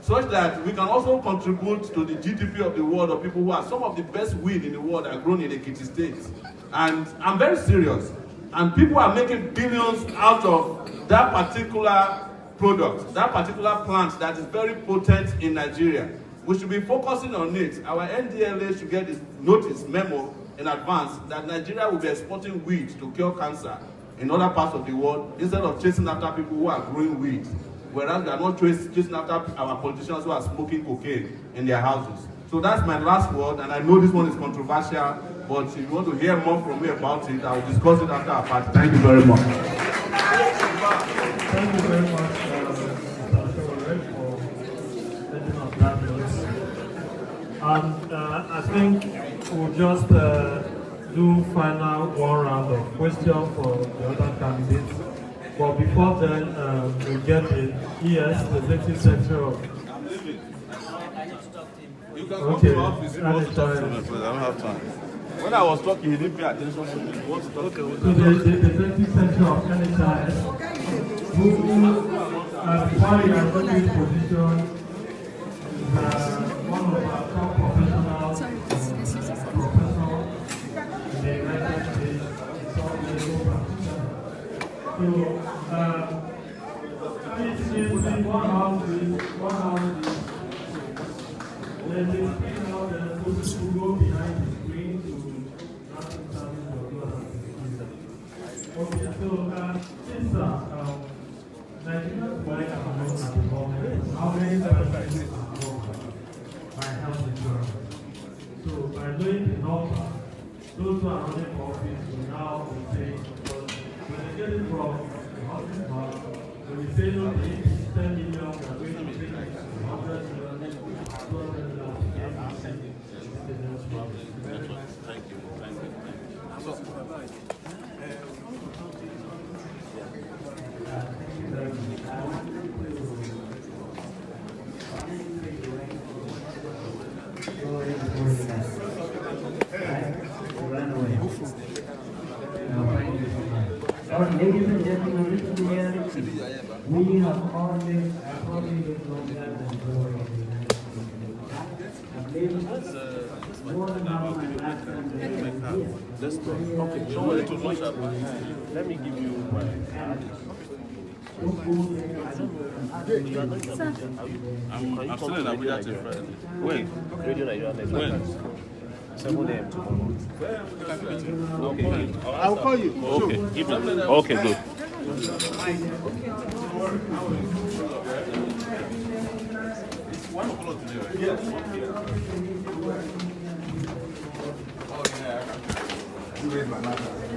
such that we can also contribute to the GDP of the world, of people who are some of the best weed in the world are grown in Ekiti State. And I'm very serious. And people are making billions out of that particular product, that particular plant that is very potent in Nigeria. We should be focusing on it. Our NDLA should get this notice memo in advance that Nigeria will be exporting weed to cure cancer in other parts of the world, instead of chasing after people who are growing weed. Whereas we are not chasing after our politicians who are smoking cocaine in their houses. So that's my last word, and I know this one is controversial, but if you want to hear more from me about it, I will discuss it after our party. Thank you very much. Thank you very much, Mr. Sowore, for letting us that notes. And I think we'll just do final one round of questions for the other candidates. But before then, we'll get the ES, the Executive Secretary of... You can come to the office if you want to talk to me, but I don't have time. When I was talking, he didn't pay attention to me. You want to talk to me? So the Executive Secretary of NHIS, who, before he has got this position, is one of our top professionals, professor in the United States, medical practitioner. So, please give me one house, then they speak out and those who go behind the screen to ask service for those. Okay, so, since Nigeria's buying a home at the moment, how many services are covered by health insurance? So, by knowing the number, those who are running for office will now say, when they get it from the hospital, when we say no, they need 10 million, we are going to take it to 100 million, 200 million, Thank you. Run away. No, thank you so much. ladies and gentlemen, listen to reality. We have all lived probably lived longer than Joe in the United States. I've lived more than half my lifetime here. Let's go. Okay, show it to much. Let me give you my card. I'm still in Abuja till Friday. When? Radio Nigeria. When? 7 a.m. tomorrow. Okay. I'll call you. Okay. Okay, good. It's 1 o'clock today, right? Yes. Oh, yeah. You raised my matter.